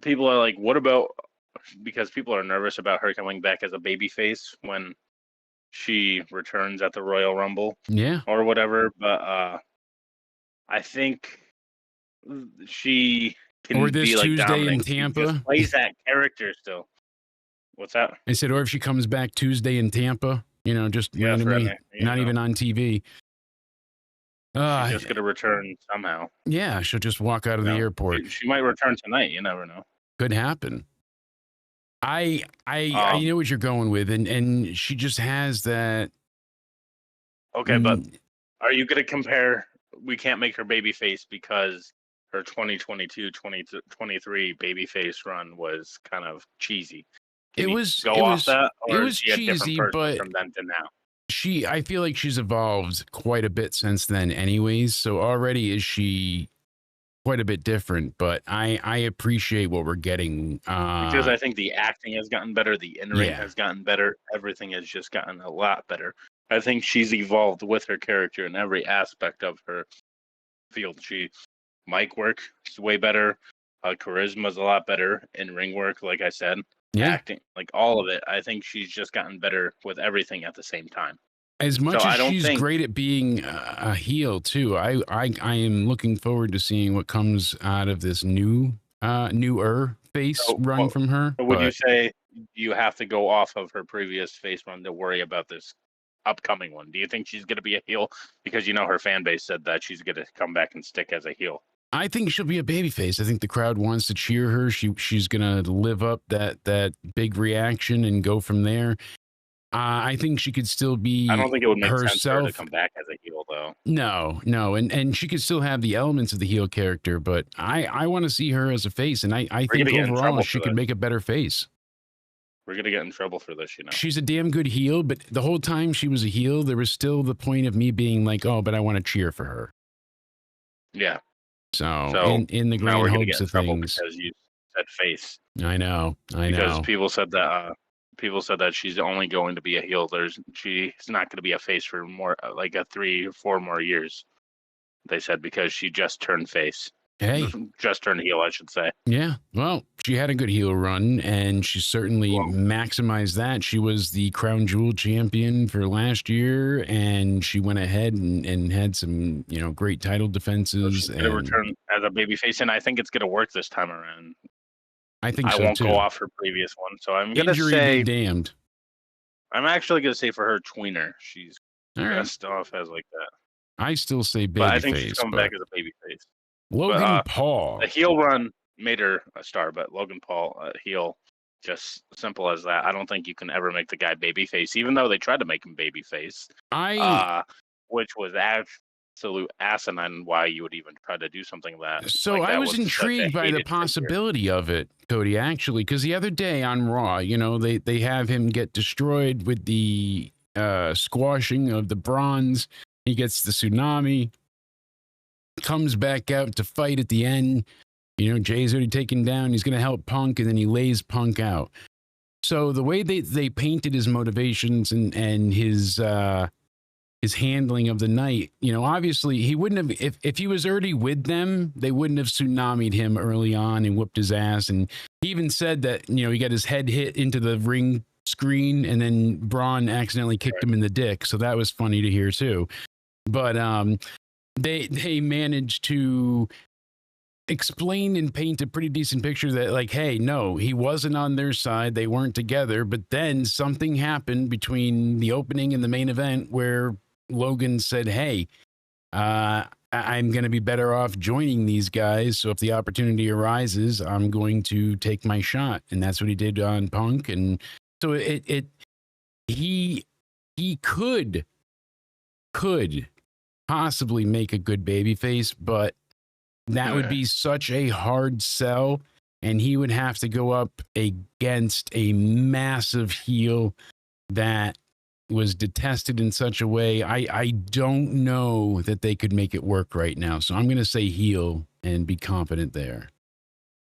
People are like, what about, because people are nervous about her coming back as a babyface when she returns at the Royal Rumble, or whatever. But I think she can be like Tuesday dominant. in Tampa. She just plays that character still. What's that? I said, or if she comes back Tuesday in Tampa, you know, just randomly, not even on TV. She's just gonna return somehow. Yeah, she'll just walk out of the airport. She might return tonight. You never know. Could happen. I know what you're going with, and she just has that. Okay, but are you gonna compare? We can't make her babyface because her 2022-2023 babyface run was kind of cheesy. Can it you was go off that, or it was is she cheesy, a different person but from then to now. I feel like she's evolved quite a bit since then, anyways. So already is she quite a bit different, but I appreciate what we're getting. Because I think the acting has gotten better, the in-ring has gotten better, everything has just gotten a lot better. I think she's evolved with her character in every aspect of her field. Mic work is way better, charisma is a lot better, in-ring work, like I said, acting, like all of it. I think she's just gotten better with everything at the same time. As much as she's great at being a heel too, I am looking forward to seeing what comes out of this newer face run from her. Would you say you have to go off of her previous face run to worry about this upcoming one? Do you think she's going to be a heel? Because you know her fan base said that she's going to come back and stick as a heel. I think she'll be a babyface. I think the crowd wants to cheer her. She's going to live up that big reaction and go from there. I think she could still be. I don't think it would make herself. sense for her to come back as a heel, though. No, and she could still have the elements of the heel character, but I want to see her as a face, and I think overall she could make a better face. We're gonna get in trouble for this, you know. She's a damn good heel, but the whole time she was a heel, there was still the point of me being like, oh, but I want to cheer for her. Yeah. So in the grand hopes of things, because you said face. I know. Because people said that she's only going to be a heel. She's not going to be a face for more like 3 or 4 more years. They said because she just turned face. Hey, just turned heel, I should say. Yeah, well, she had a good heel run, and she certainly maximized that. She was the Crown Jewel champion for last year, and she went ahead and had some, great title defenses. She's going to return as a babyface, and I think it's going to work this time around. I think so, I won't too. go off her previous one, so I'm going to say... damned. I'm actually going to say for her, tweener. She's best off as like that. I still say babyface. But I think she's coming back as a babyface. Logan Paul. The heel run made her a star, but Logan Paul, heel, just simple as that. I don't think you can ever make the guy babyface, even though they tried to make him babyface. Which was absolute asinine why you would even try to do something like that. So I was intrigued by the possibility of it, Cody, actually, because the other day on Raw, they have him get destroyed with the squashing of the bronze. He gets the tsunami. Comes back out to fight at the end. You know, Jay's already taken down. He's going to help Punk, and then he lays Punk out. So the way they painted his motivations and his handling of the night, you know, obviously he wouldn't have, if he was already with them, they wouldn't have tsunami'd him early on and whooped his ass. And he even said that, you know, he got his head hit into the ring screen and then Braun accidentally kicked him in the dick. So that was funny to hear too. But they managed to explain and paint a pretty decent picture that, like, hey, no, he wasn't on their side. They weren't together. But then something happened between the opening and the main event where Logan said, hey, I'm going to be better off joining these guys. So if the opportunity arises, I'm going to take my shot. And that's what he did on Punk. And so he could possibly make a good babyface, but that would be such a hard sell, and he would have to go up against a massive heel that was detested in such a way. I don't know that they could make it work right now. So I'm going to say heel and be confident there.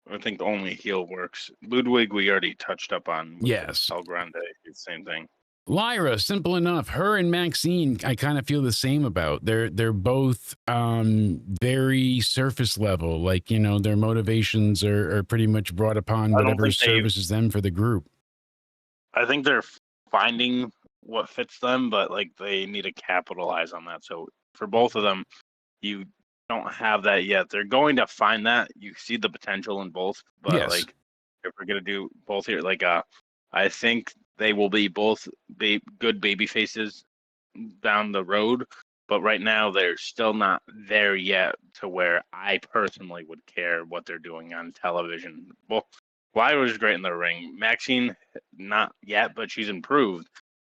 I think only heel works. Ludwig, we already touched up on. Yes. El Grande, it's the same thing. Lyra, simple enough. Her and Maxine, I kind of feel the same about. They're both very surface level. Like, you know, their motivations are pretty much brought upon whatever services them for the group. I think they're finding what fits them, but like they need to capitalize on that. So for both of them, you don't have that yet. They're going to find that. You see the potential in both, but Yes. like if we're gonna do both here, like I think they will be both good baby faces down the road, but right now they're still not there yet to where I personally would care what they're doing on television. Well, Lyra was great in the ring. Maxine, not yet, but she's improved.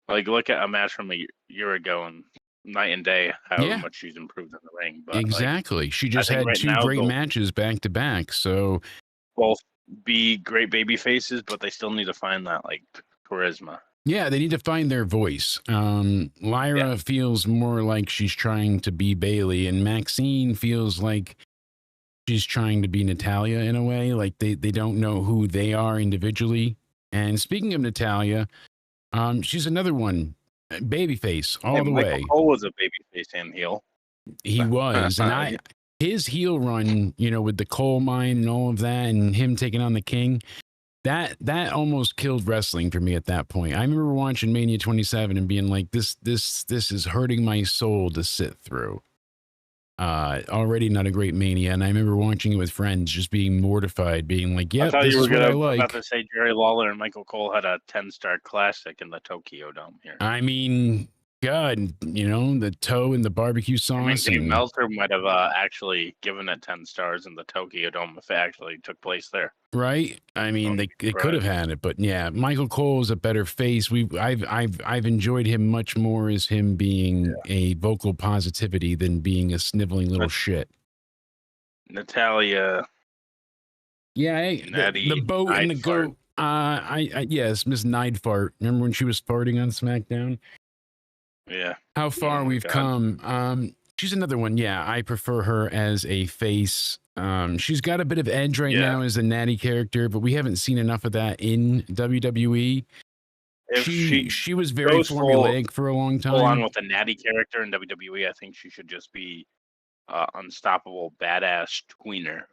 Like, look at a match from a year ago and night and day how much she's improved in the ring. But exactly. Like, she just had right two great matches back to back. So both be great baby faces, but they still need to find that like charisma. Yeah, they need to find their voice. Lyra feels more like she's trying to be Bailey, and Maxine feels like she's trying to be Natalia in a way. Like they don't know who they are individually. And speaking of Natalia, she's another one, babyface all the way. Michael Cole was a babyface and heel. He was, and his heel run, you know, with the coal mine and all of that, and him taking on the King. That almost killed wrestling for me at that point. I remember watching Mania 27 and being like, this is hurting my soul to sit through. Already not a great Mania, and I remember watching it with friends, just being mortified, being like, "Yeah, this is what I like." About to say Jerry Lawler and Michael Cole had a 10-star classic in the Tokyo Dome here. I mean, God, you know, the toe and the barbecue sauce. Dave Meltzer might have actually given it 10 stars in the Tokyo Dome if it actually took place there. Right? I mean, they could have had it, but yeah, Michael Cole is a better face. I've enjoyed him much more as him being a vocal positivity than being a sniveling little shit. Natalia. Yeah, the boat and the goat. Yes, Miss Neidfart. Remember when she was farting on SmackDown? Yeah. How far we've come. She's another one. Yeah, I prefer her as a face. She's got a bit of edge right now as a natty character, but we haven't seen enough of that in WWE. She was very formulaic for a long time. Full on with a natty character in WWE, I think she should just be unstoppable badass tweener.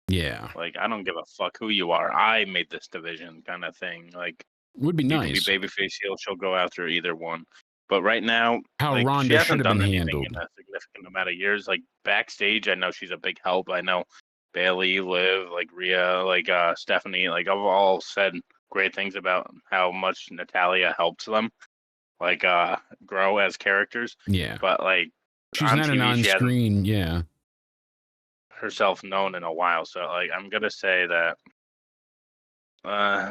Yeah. Like, I don't give a fuck who you are. I made this division kind of thing. Like, would be nice. Be babyface heel, she'll go after either one. But right now, how like, Ronda she hasn't should have done been anything handled in a significant amount of years. Like backstage, I know she's a big help. I know Bailey, Liv, like Rhea, like Stephanie, like I've all said great things about how much Natalia helps them, like grow as characters. Yeah. But like she's not an on-screen, herself known in a while. So like I'm gonna say that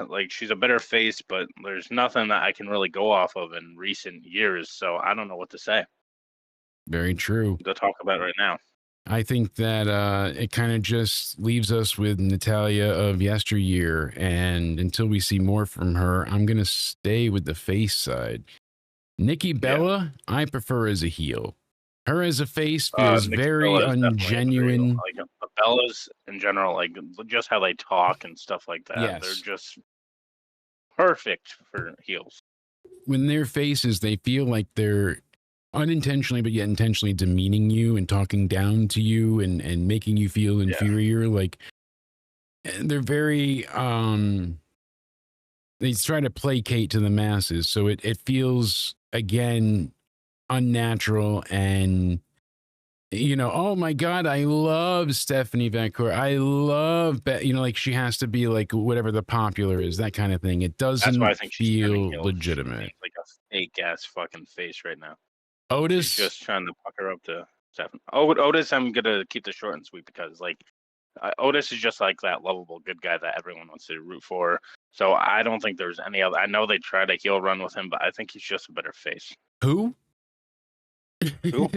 like she's a better face, but there's nothing that I can really go off of in recent years, so I don't know what to say. Very true. To talk about right now. I think that it kind of just leaves us with Natalia of yesteryear, and until we see more from her, I'm going to stay with the face side. Nikki Bella, I prefer as a heel. Her as a face feels very ungenuine. Like Bellas in general, like just how they talk and stuff like that, they're Yes. just perfect for heels. When their faces, they feel like they're unintentionally, but yet intentionally demeaning you and talking down to you and making you feel inferior. Like they're very, they try to placate to the masses. So it feels, again, unnatural and, oh my God, I love Stephanie Vancourt. I love, like she has to be like whatever the popular is, that kind of thing. It That's why I doesn't think she's turning feel heel. legitimate. She's like a fake ass fucking face right now. Otis, She's just trying to puck her up to Stephanie. Oh, with Otis, I'm gonna keep this short and sweet because like Otis is just like that lovable good guy that everyone wants to root for. So I don't think there's any other. I know they tried a heel run with him, but I think he's just a better face. who? Who?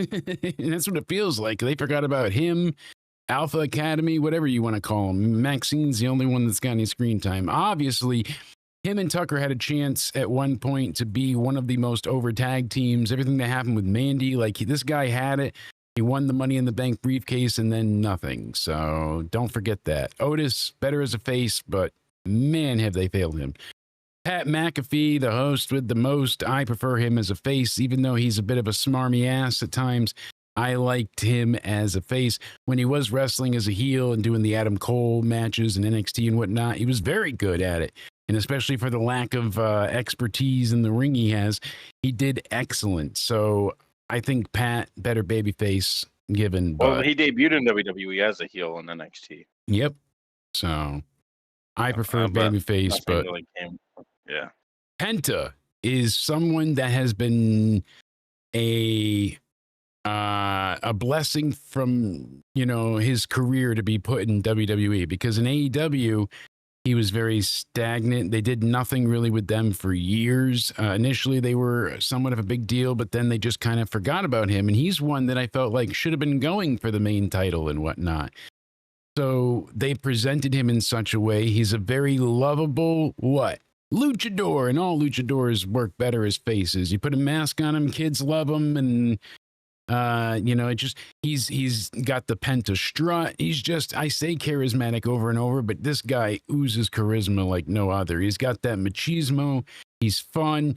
That's what it feels like. They forgot about him, Alpha Academy, whatever you want to call him. Maxine's the only one that's got any screen time. Obviously, him and Tucker had a chance at one point to be one of the most over tag teams. Everything that happened with Mandy, like this guy had it. He won the Money in the Bank briefcase and then nothing. So don't forget that. Otis, better as a face, but man, have they failed him. Pat McAfee, the host with the most, I prefer him as a face, even though he's a bit of a smarmy ass at times. I liked him as a face. When he was wrestling as a heel and doing the Adam Cole matches and NXT and whatnot, he was very good at it. And especially for the lack of expertise in the ring he has, he did excellent. So I think Pat, better babyface given. Well, he debuted in WWE as a heel in NXT. Yep. So I prefer babyface, but really yeah. Penta is someone that has been a blessing from, his career to be put in WWE, because in AEW, he was very stagnant. They did nothing really with them for years. Initially, they were somewhat of a big deal, but then they just kind of forgot about him. And he's one that I felt like should have been going for the main title and whatnot. So they presented him in such a way. He's a very lovable, luchador, and all luchadors work better as faces. You put a mask on him, kids love him, and he's got the Penta strut. He's just, I say charismatic over and over, but this guy oozes charisma like no other. He's got that machismo. He's fun.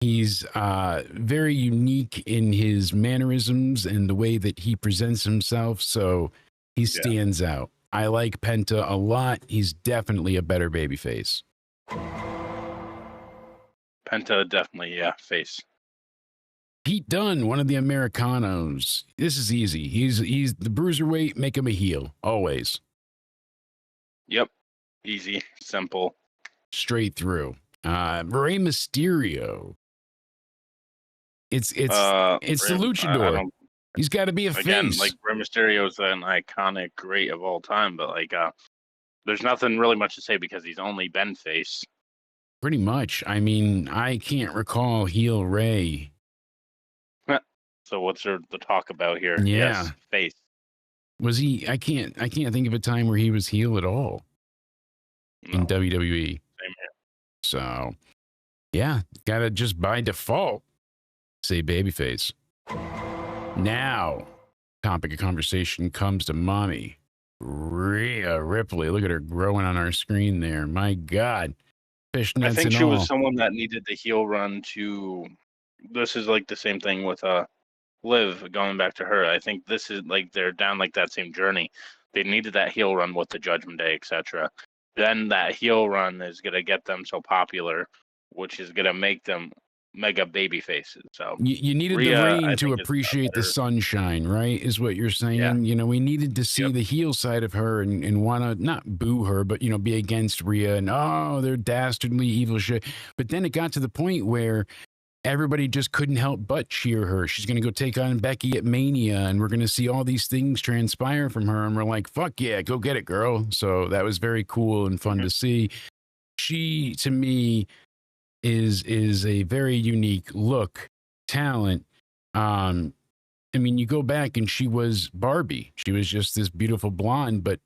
He's very unique in his mannerisms and the way that he presents himself. So he stands out. I like Penta a lot. He's definitely a better babyface. Penta definitely, face. Pete Dunne, one of the Americanos. This is easy. He's the bruiserweight. Make him a heel always. Yep, easy, simple, straight through. Rey Mysterio. It's the luchador. He's got to be a face. Like Rey Mysterio is an iconic great of all time, but there's nothing really much to say because he's only been face. Pretty much. I mean, I can't recall heel Rey. So what's the talk about here? Yeah. Yes, face. Was he? I can't think of a time where he was heel at all in WWE. Same here. So, yeah, gotta just by default say babyface. Now, topic of conversation comes to mommy, Rhea Ripley. Look at her growing on our screen there. My God. Fishnets I think and she all. was someone that needed the heel run to. This is like the same thing with Liv, going back to her. I think this is like they're down like that same journey. They needed that heel run with the Judgment Day, etc. Then that heel run is gonna get them so popular, which is gonna make them mega baby faces. So you needed Rhea, the rain to appreciate the sunshine, right? Is what you're saying. Yeah. We needed to see the heel side of her and want to not boo her, but be against Rhea and they're dastardly evil shit. But then it got to the point where everybody just couldn't help but cheer her. She's going to go take on Becky at Mania, and we're going to see all these things transpire from her. And we're like, fuck yeah, go get it, girl. So that was very cool and fun to see. She, to me, is a very unique look, talent. I mean, you go back and she was Barbie. She was just this beautiful blonde, but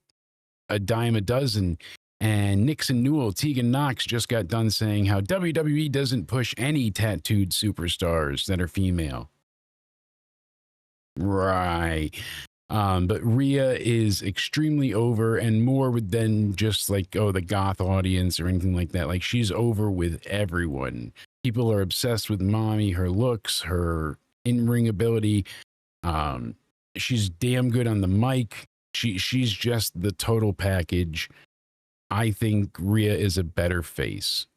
a dime a dozen. And Nixon Newell, Tegan Knox just got done saying how WWE doesn't push any tattooed superstars that are female. Right. But Rhea is extremely over, and more than just like, oh, the goth audience or anything like that. Like, she's over with everyone. People are obsessed with Mommy, her looks, her in-ring ability. She's damn good on the mic. She's just the total package. I think Rhea is a better face.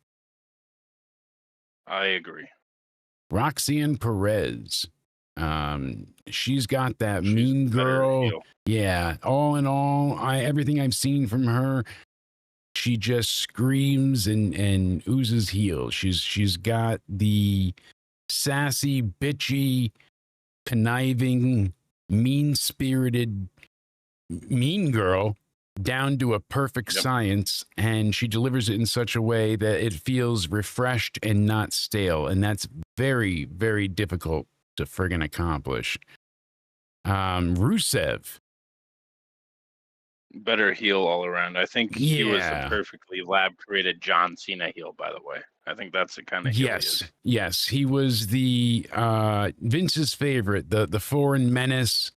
I agree. Roxanne Perez. She's got that She's mean better girl. heel. Yeah. All in all, everything I've seen from her, she just screams and oozes heel. She's got the sassy, bitchy, conniving, mean-spirited, mean girl down to a perfect science, and she delivers it in such a way that it feels refreshed and not stale, and that's very, very difficult to friggin' accomplish. Rusev. Better heel all around. I think he was the Yeah. perfectly lab-created John Cena heel, by the way. I think that's the kind of heel he is. Yes. He was the Vince's favorite, the foreign menace.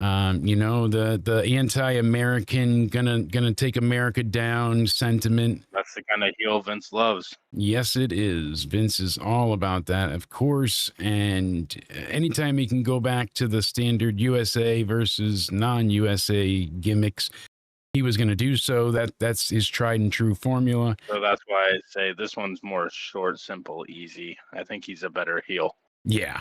The anti-American, gonna take America down sentiment. That's the kind of heel Vince loves. Yes, it is. Vince is all about that, of course. And anytime he can go back to the standard USA versus non-USA gimmicks, he was going to do so. That's his tried and true formula. So that's why I say this one's more short, simple, easy. I think he's a better heel. Yeah.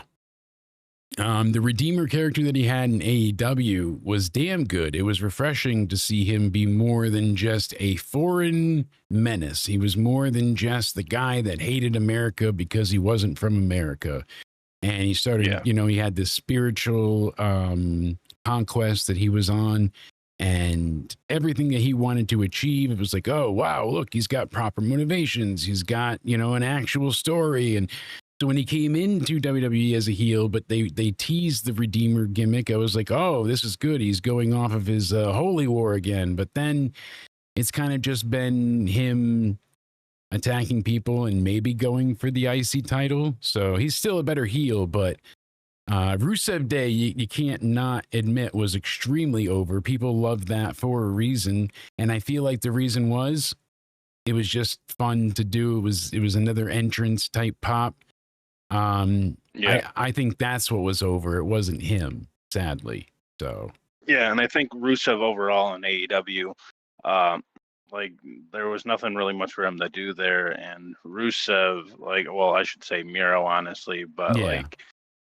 The Redeemer character that he had in AEW was damn good. It was refreshing to see him be more than just a foreign menace. He was more than just the guy that hated America because he wasn't from America. And he started, he had this spiritual conquest that he was on, and everything that he wanted to achieve, it was like, oh, wow, look, he's got proper motivations. He's got, an actual story. And so when he came into WWE as a heel, but they teased the Redeemer gimmick, I was like, oh, this is good. He's going off of his holy war again. But then it's kind of just been him attacking people and maybe going for the IC title. So he's still a better heel, but Rusev Day, you can't not admit, was extremely over. People loved that for a reason. And I feel like the reason was it was just fun to do. It was another entrance type pop. I think that's what was over. It wasn't him, sadly. So yeah, and I think Rusev overall in AEW, there was nothing really much for him to do there, and Rusev, I should say Miro, honestly, but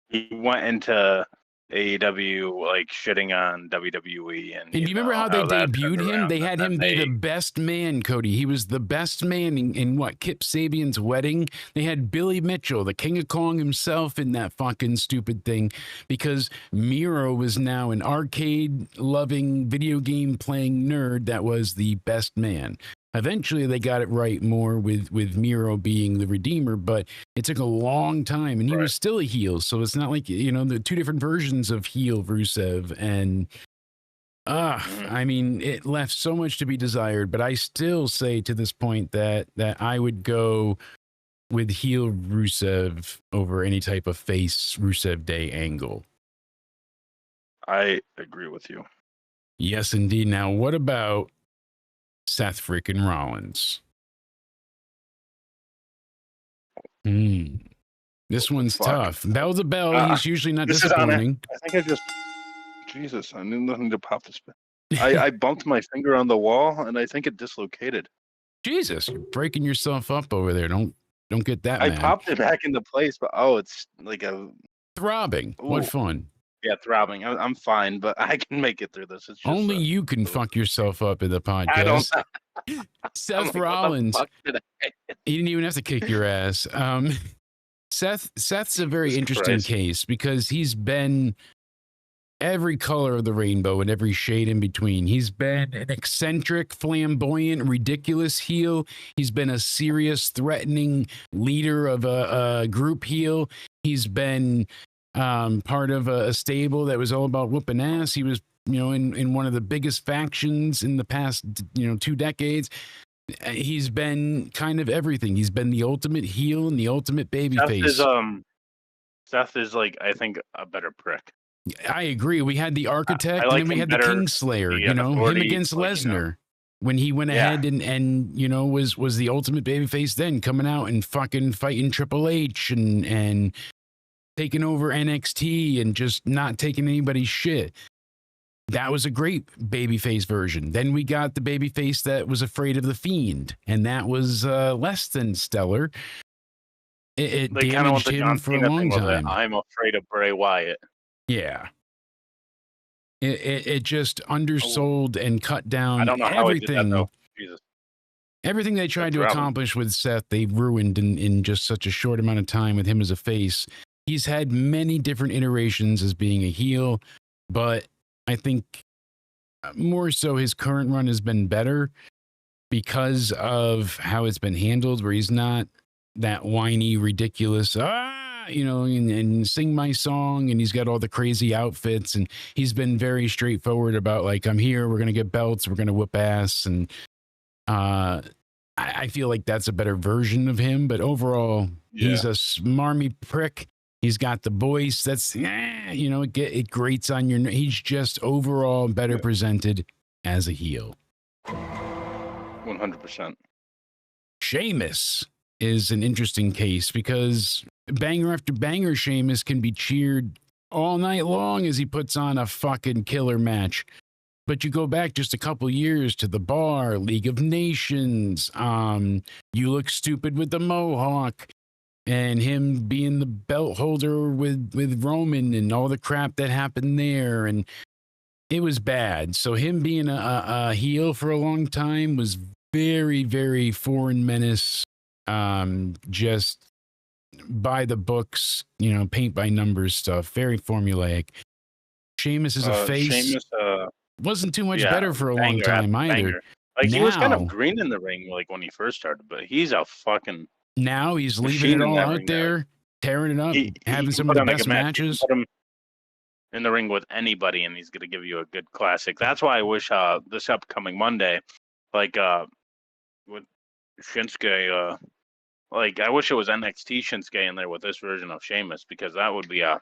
he went into AEW shitting on WWE, and do you remember how they debuted him? They had him be the best man, Cody. He was the best man in what, Kip Sabian's wedding? They had Billy Mitchell, the King of Kong himself, in that fucking stupid thing, because Miro was now an arcade-loving, video game-playing nerd that was the best man. Eventually, they got it right more with Miro being the Redeemer, but it took a long time, and he was still a heel. So it's not like, the two different versions of heel Rusev. And, I mean, it left so much to be desired. But I still say to this point that I would go with heel Rusev over any type of face Rusev Day angle. I agree with you. Yes, indeed. Now, what about Seth freaking Rollins? This one's tough. Bell to bell, he's usually not disappointing. I think Jesus, I knew nothing to pop this. I bumped my finger on the wall, and I think it dislocated. Jesus, you're breaking yourself up over there. Don't get that I mad. popped it back into place, but it's like a throbbing. Ooh. What fun. Yeah, throbbing. I'm fine, but I can make it through this. It's just only you can fuck yourself up in the podcast. I don't. Seth Rollins. He didn't even have to kick your ass. Seth's a very interesting case because he's been every color of the rainbow and every shade in between. He's been an eccentric, flamboyant, ridiculous heel. He's been a serious, threatening leader of a group heel. He's been part of a stable that was all about whooping ass. He was, in one of the biggest factions in the past, 2 decades. He's been kind of everything. He's been the ultimate heel and the ultimate babyface. Seth is I think, a better prick. I agree. We had the Architect, I and like then we him had the better. Kingslayer. The You know, him Authority, against like, Lesnar. When he went ahead Yeah. and you know was the ultimate babyface, then coming out and fucking fighting Triple H and taking over NXT and just not taking anybody's shit. That was a great babyface version. Then we got the babyface that was afraid of the Fiend, and that was less than stellar. It They kind of went damaged the him John for a Cena long thing with it. time. I'm afraid of Bray Wyatt. Yeah. It just undersold and cut down I don't know how he did that everything. though. Jesus. Everything they tried That's to rough. accomplish with Seth, they ruined in just such a short amount of time with him as a face. He's had many different iterations as being a heel, but I think more so his current run has been better because of how it's been handled, where he's not that whiny, ridiculous, you know, and sing my song, and he's got all the crazy outfits, and he's been very straightforward about like, I'm here, we're gonna get belts, we're gonna whoop ass, and I feel like that's a better version of him. But overall, he's a smarmy prick. He's got the voice that's, you know, it grates on your. He's just overall better presented as a heel. 100%. Sheamus is an interesting case because banger after banger, Sheamus can be cheered all night long as he puts on a fucking killer match. But you go back just a couple years to the Bar, League of Nations, You Look Stupid with the Mohawk, and him being the belt holder with Roman and all the crap that happened there. And it was bad. So him being a heel for a long time was very, very foreign menace, just by the books, you know, paint by numbers stuff, very formulaic. Sheamus is a face. Sheamus, wasn't too much better for a long time either. Banger. Like he was kind of green in the ring, like when he first started, but he's a fucking. Now he's leaving it all out there, tearing it up, having some of the best matches. Put him in the ring with anybody, and he's gonna give you a good classic. That's why I wish this upcoming Monday, like with Shinsuke, like I wish it was NXT Shinsuke in there with this version of Sheamus, because that would be a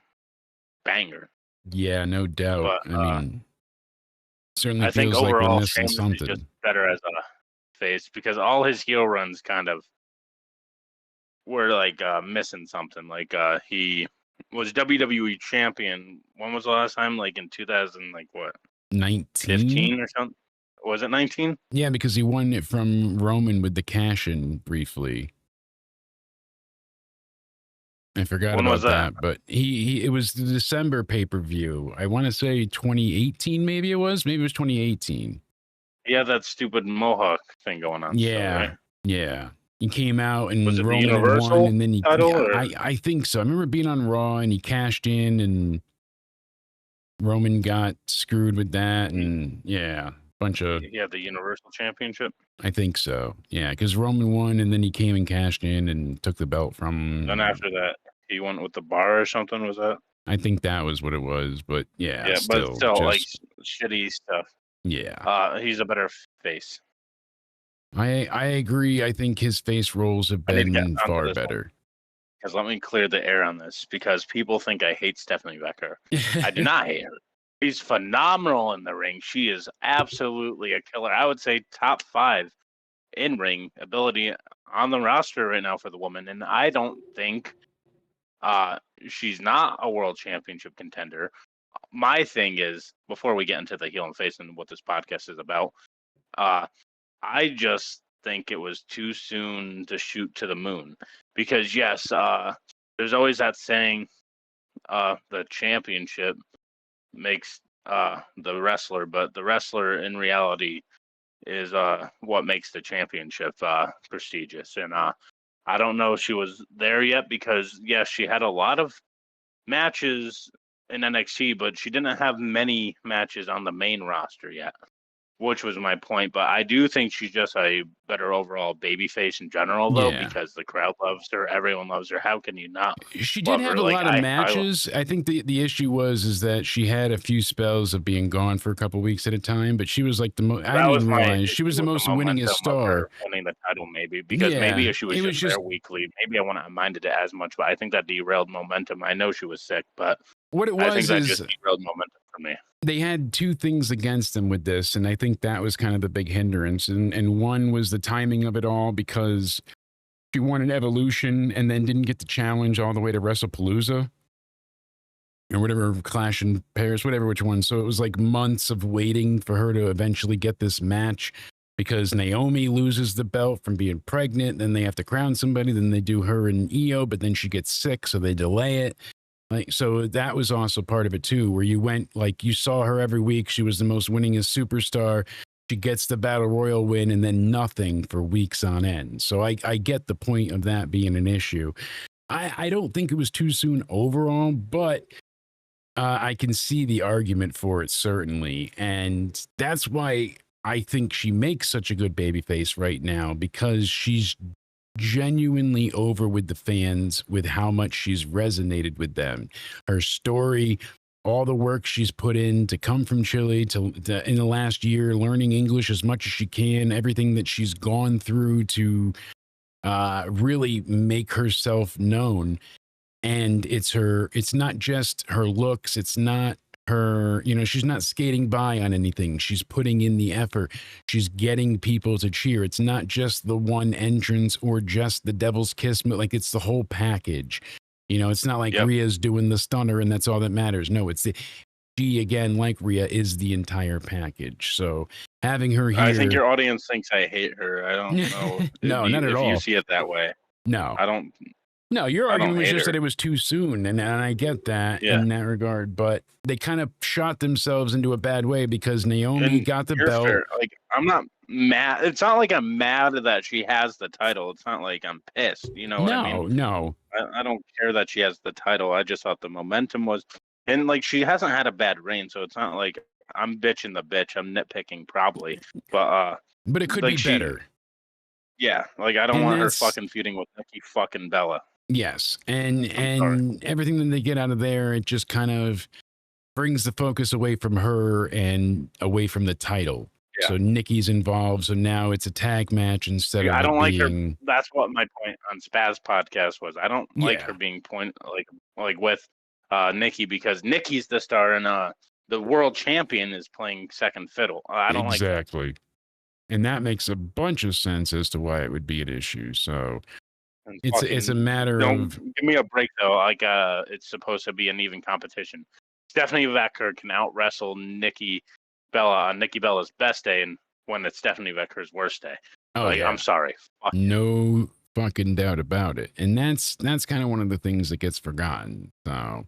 banger. Yeah, no doubt. But, I mean, certainly I think feels overall like we're missing Sheamus something. is just better as a face, because all his heel runs kind of were like missing something. Like he was WWE champion. When was the last time? Like in 2000, like what? 15 or something? Was it 19? Yeah, because he won it from Roman with the cash-in briefly. I forgot about that, but it was the December pay-per-view. I want to say 2018, maybe it was 2018. Yeah, that stupid Mohawk thing going on. Yeah, so, right? Yeah. He came out and was it Roman the Universal won, and then he. Title, I think so. I remember being on Raw and he cashed in, and Roman got screwed with that, and bunch of. Yeah, the Universal Championship. I think so. Yeah, because Roman won, and then he came and cashed in and took the belt from him. Then after that, he went with the Bar or something. Was that? I think that was what it was, but yeah, but still, like shitty stuff. Yeah, he's a better face. I agree. I think his face roles have been far better. Because let me clear the air on this, because people think I hate Stephanie Becker. I do not hate her. She's phenomenal in the ring. She is absolutely a killer. I would say top 5 in ring ability on the roster right now for the woman. And I don't think she's not a world championship contender. My thing is, before we get into the heel and face and what this podcast is about, I just think it was too soon to shoot to the moon, because yes, there's always that saying, the championship makes the wrestler, but the wrestler in reality is what makes the championship prestigious. And I don't know if she was there yet, because yes, she had a lot of matches in NXT, but she didn't have many matches on the main roster yet, which was my point. But I do think she's just a better overall babyface in general, though, because the crowd loves her. Everyone loves her. How can you not? She did have a lot of matches. I think the issue was that she had a few spells of being gone for a couple weeks at a time, but she was like the most. I didn't realize she was the most winningest star. Winning the title, maybe, because maybe if she was just there weekly, maybe I wouldn't have minded it as much. But I think that derailed momentum. I know she was sick, but what it I think was that is just derailed momentum for me. they had two things against them with this, and I think that was kind of the big hindrance. And one was the timing of it all, because she wanted Evolution and then didn't get the challenge all the way to WrestlePalooza or whatever, Clash in Paris, whatever, which one. So it was like months of waiting for her to eventually get this match, because Naomi loses the belt from being pregnant. Then they have to crown somebody. Then they do her and Io, but then she gets sick, so they delay it. Like, so that was also part of it too, where you went, like, you saw her every week. She was the most winningest superstar. She gets the Battle Royal win and then nothing for weeks on end. So I get the point of that being an issue. I don't think it was too soon overall, but I can see the argument for it, certainly. And that's why I think she makes such a good babyface right now, because she's genuinely over with the fans with how much she's resonated with them. Her story, all the work she's put in to come from Chile to in the last year, learning English as much as she can, everything that she's gone through to really make herself known. And it's not just her looks, it's not her, she's not skating by on anything. She's putting in the effort. She's getting people to cheer. It's not just the one entrance or just the devil's kiss, but like, it's the whole package. It's not like Rhea's doing the stunner and that's all that matters. No, she, again, like Rhea, is the entire package. So having her here, I think your audience thinks I hate her. I don't know. No, not at all. If you see it that way. No. I don't. No, your argument was just her. that it was too soon, and I get that in that regard. But they kind of shot themselves into a bad way, because Naomi got the belt. Fair. Like, I'm not mad. It's not like I'm mad that she has the title. It's not like I'm pissed. You know what I mean? No. I don't care that she has the title. I just thought the momentum was, and like, she hasn't had a bad reign, so it's not like I'm bitching the bitch. I'm nitpicking probably, but it could be better. Yeah, like, I don't want her fucking feuding with Nikki fucking Bella. Yes, and everything that they get out of there, it just kind of brings the focus away from her and away from the title. Yeah. So Nikki's involved, so now it's a tag match instead of. I don't like her. That's what my point on Spaz podcast was. I don't like her being like with Nikki, because Nikki's the star and the world champion is playing second fiddle. I don't like that. Exactly, and that makes a bunch of sense as to why it would be an issue. So. It's a matter of. Give me a break though. Like, it's supposed to be an even competition. Stephanie Vecker can out wrestle Nikki Bella on Nikki Bella's best day, and when it's Stephanie Vecker's worst day. I'm sorry. No fucking doubt about it. And that's kind of one of the things that gets forgotten. So.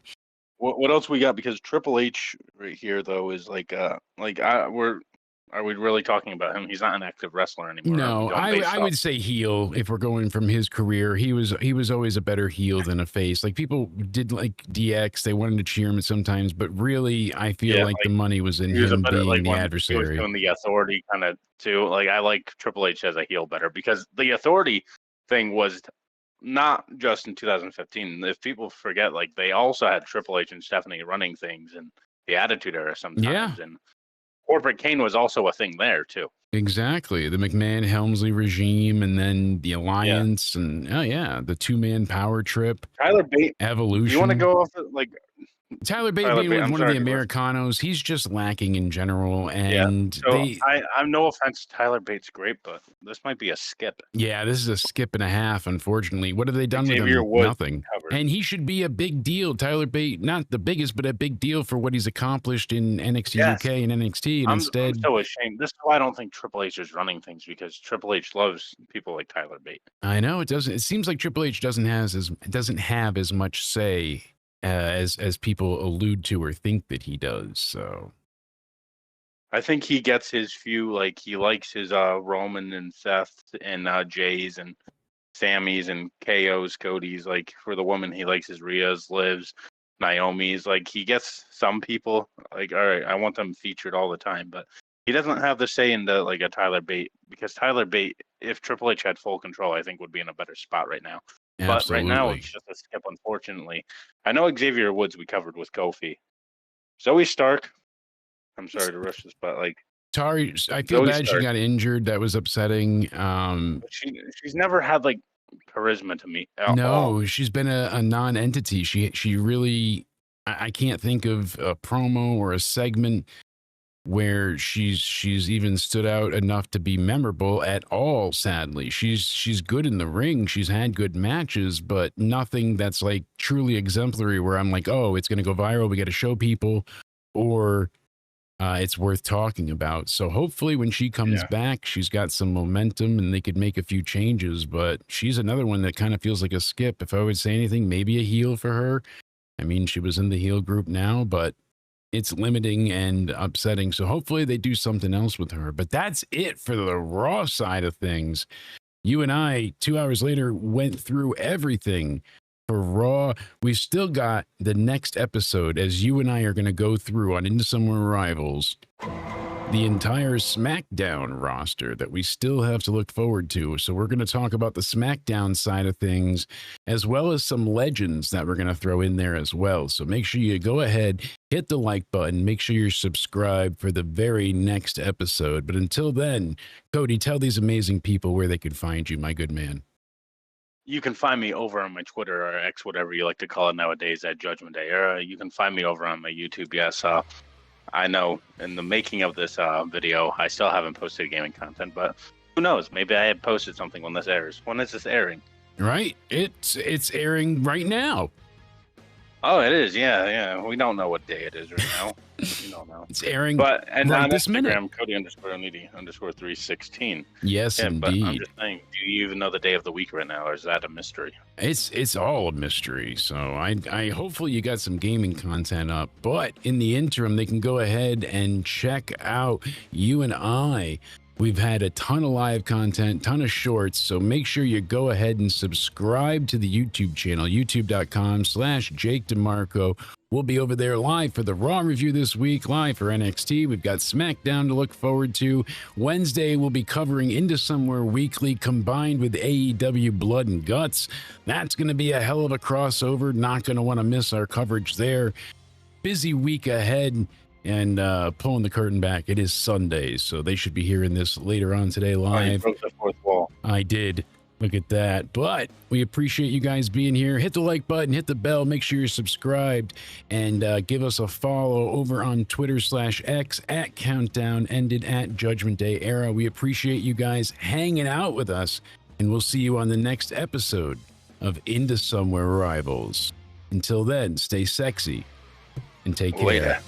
What else we got? Because Triple H right here though is are we really talking about him? He's not an active wrestler anymore. No, I would say heel. If we're going from his career, he was always a better heel than a face. Like, people did like DX, they wanted to cheer him sometimes, but really, I feel like the money was in him being the adversary. He was doing the Authority kind of too. Like, I like Triple H as a heel better, because the Authority thing was not just in 2015. If people forget, like, they also had Triple H and Stephanie running things in the Attitude Era sometimes, and Corporate Kane was also a thing there too. Exactly. The McMahon Helmsley regime, and then the Alliance, and the 2-man power trip. Tyler Bate. Evolution. You want to go off Tyler Bate being one of the Americanos, he's just lacking in general. And I'm no offense, Tyler Bate's great, but this might be a skip. Yeah, this is a skip and a half, unfortunately. What have they done with him? Nothing. Covered. And he should be a big deal. Tyler Bate, not the biggest, but a big deal for what he's accomplished in NXT UK and NXT. And instead, I'm so ashamed. This is why I don't think Triple H is running things, because Triple H loves people like Tyler Bate. I know it doesn't. It seems like Triple H doesn't have as much say as people allude to or think that he does. So I think he gets his few, like, he likes his Roman and Seth and Jay's and Sammy's and KO's, Cody's. Like, for the woman, he likes his Rhea's, Liv's, Naomi's. Like, he gets some people, like, all right, I want them featured all the time, but he doesn't have the say in the, like, a Tyler Bate, because Tyler Bate, if Triple H had full control, I think would be in a better spot right now. Absolutely. But right now, it's just a skip, unfortunately. I know Xavier Woods we covered with Kofi. Zoe Stark, I'm sorry to rush this, but like, Tari, I feel bad she got injured. That was upsetting. She's never had like charisma to me. She's been a non-entity. She really, I can't think of a promo or a segment where she's even stood out enough to be memorable at all. Sadly, she's good in the ring. She's had good matches, but nothing that's like truly exemplary where I'm like, oh, it's going to go viral. We got to show people, or it's worth talking about. So hopefully when she comes back, she's got some momentum and they could make a few changes. But she's another one that kind of feels like a skip. If I would say anything, maybe a heel for her. I mean, she was in the heel group now, but it's limiting and upsetting. So hopefully they do something else with her. But that's it for the Raw side of things. You and I, 2 hours later, went through everything for Raw. We've still got the next episode, as you and I are going to go through on Into Somewhere Rivals, the entire SmackDown roster that we still have to look forward to. So we're going to talk about the SmackDown side of things, as well as some legends that we're going to throw in there as well. So make sure you go ahead, hit the like button, make sure you're subscribed for the very next episode. But until then, Cody, tell these amazing people where they can find you, my good man. You can find me over on my Twitter or X, whatever you like to call it nowadays, at Judgment Day Era. You can find me over on my YouTube. Yes, I know in the making of this video, I still haven't posted gaming content, but who knows? Maybe I had posted something when this airs. When is this airing? Right. It's airing right now. Oh, it is. Yeah. We don't know what day it is right now. We don't know. It's airing, but and right on this Instagram, minute. Cody_Onidi_316. Yes, yeah, indeed. But I'm just saying, do you even know the day of the week right now, or is that a mystery? It's all a mystery. So I hopefully you got some gaming content up. But in the interim, they can go ahead and check out you and I. We've had a ton of live content, ton of shorts. So make sure you go ahead and subscribe to the YouTube channel, youtube.com/Jake DeMarco. We'll be over there live for the Raw review this week, live for NXT. We've got SmackDown to look forward to. Wednesday, we'll be covering Into Somewhere Weekly combined with AEW Blood and Guts. That's going to be a hell of a crossover. Not going to want to miss our coverage there. Busy week ahead. And pulling the curtain back, it is Sunday, so they should be hearing this later on today live. Oh, you broke the fourth wall. I did. Look at that. But we appreciate you guys being here. Hit the like button, hit the bell, make sure you're subscribed, and give us a follow over on Twitter/X at Countdown Ended at Judgment Day Era. We appreciate you guys hanging out with us, and we'll see you on the next episode of Into Somewhere Rivals. Until then, stay sexy and take care. Later.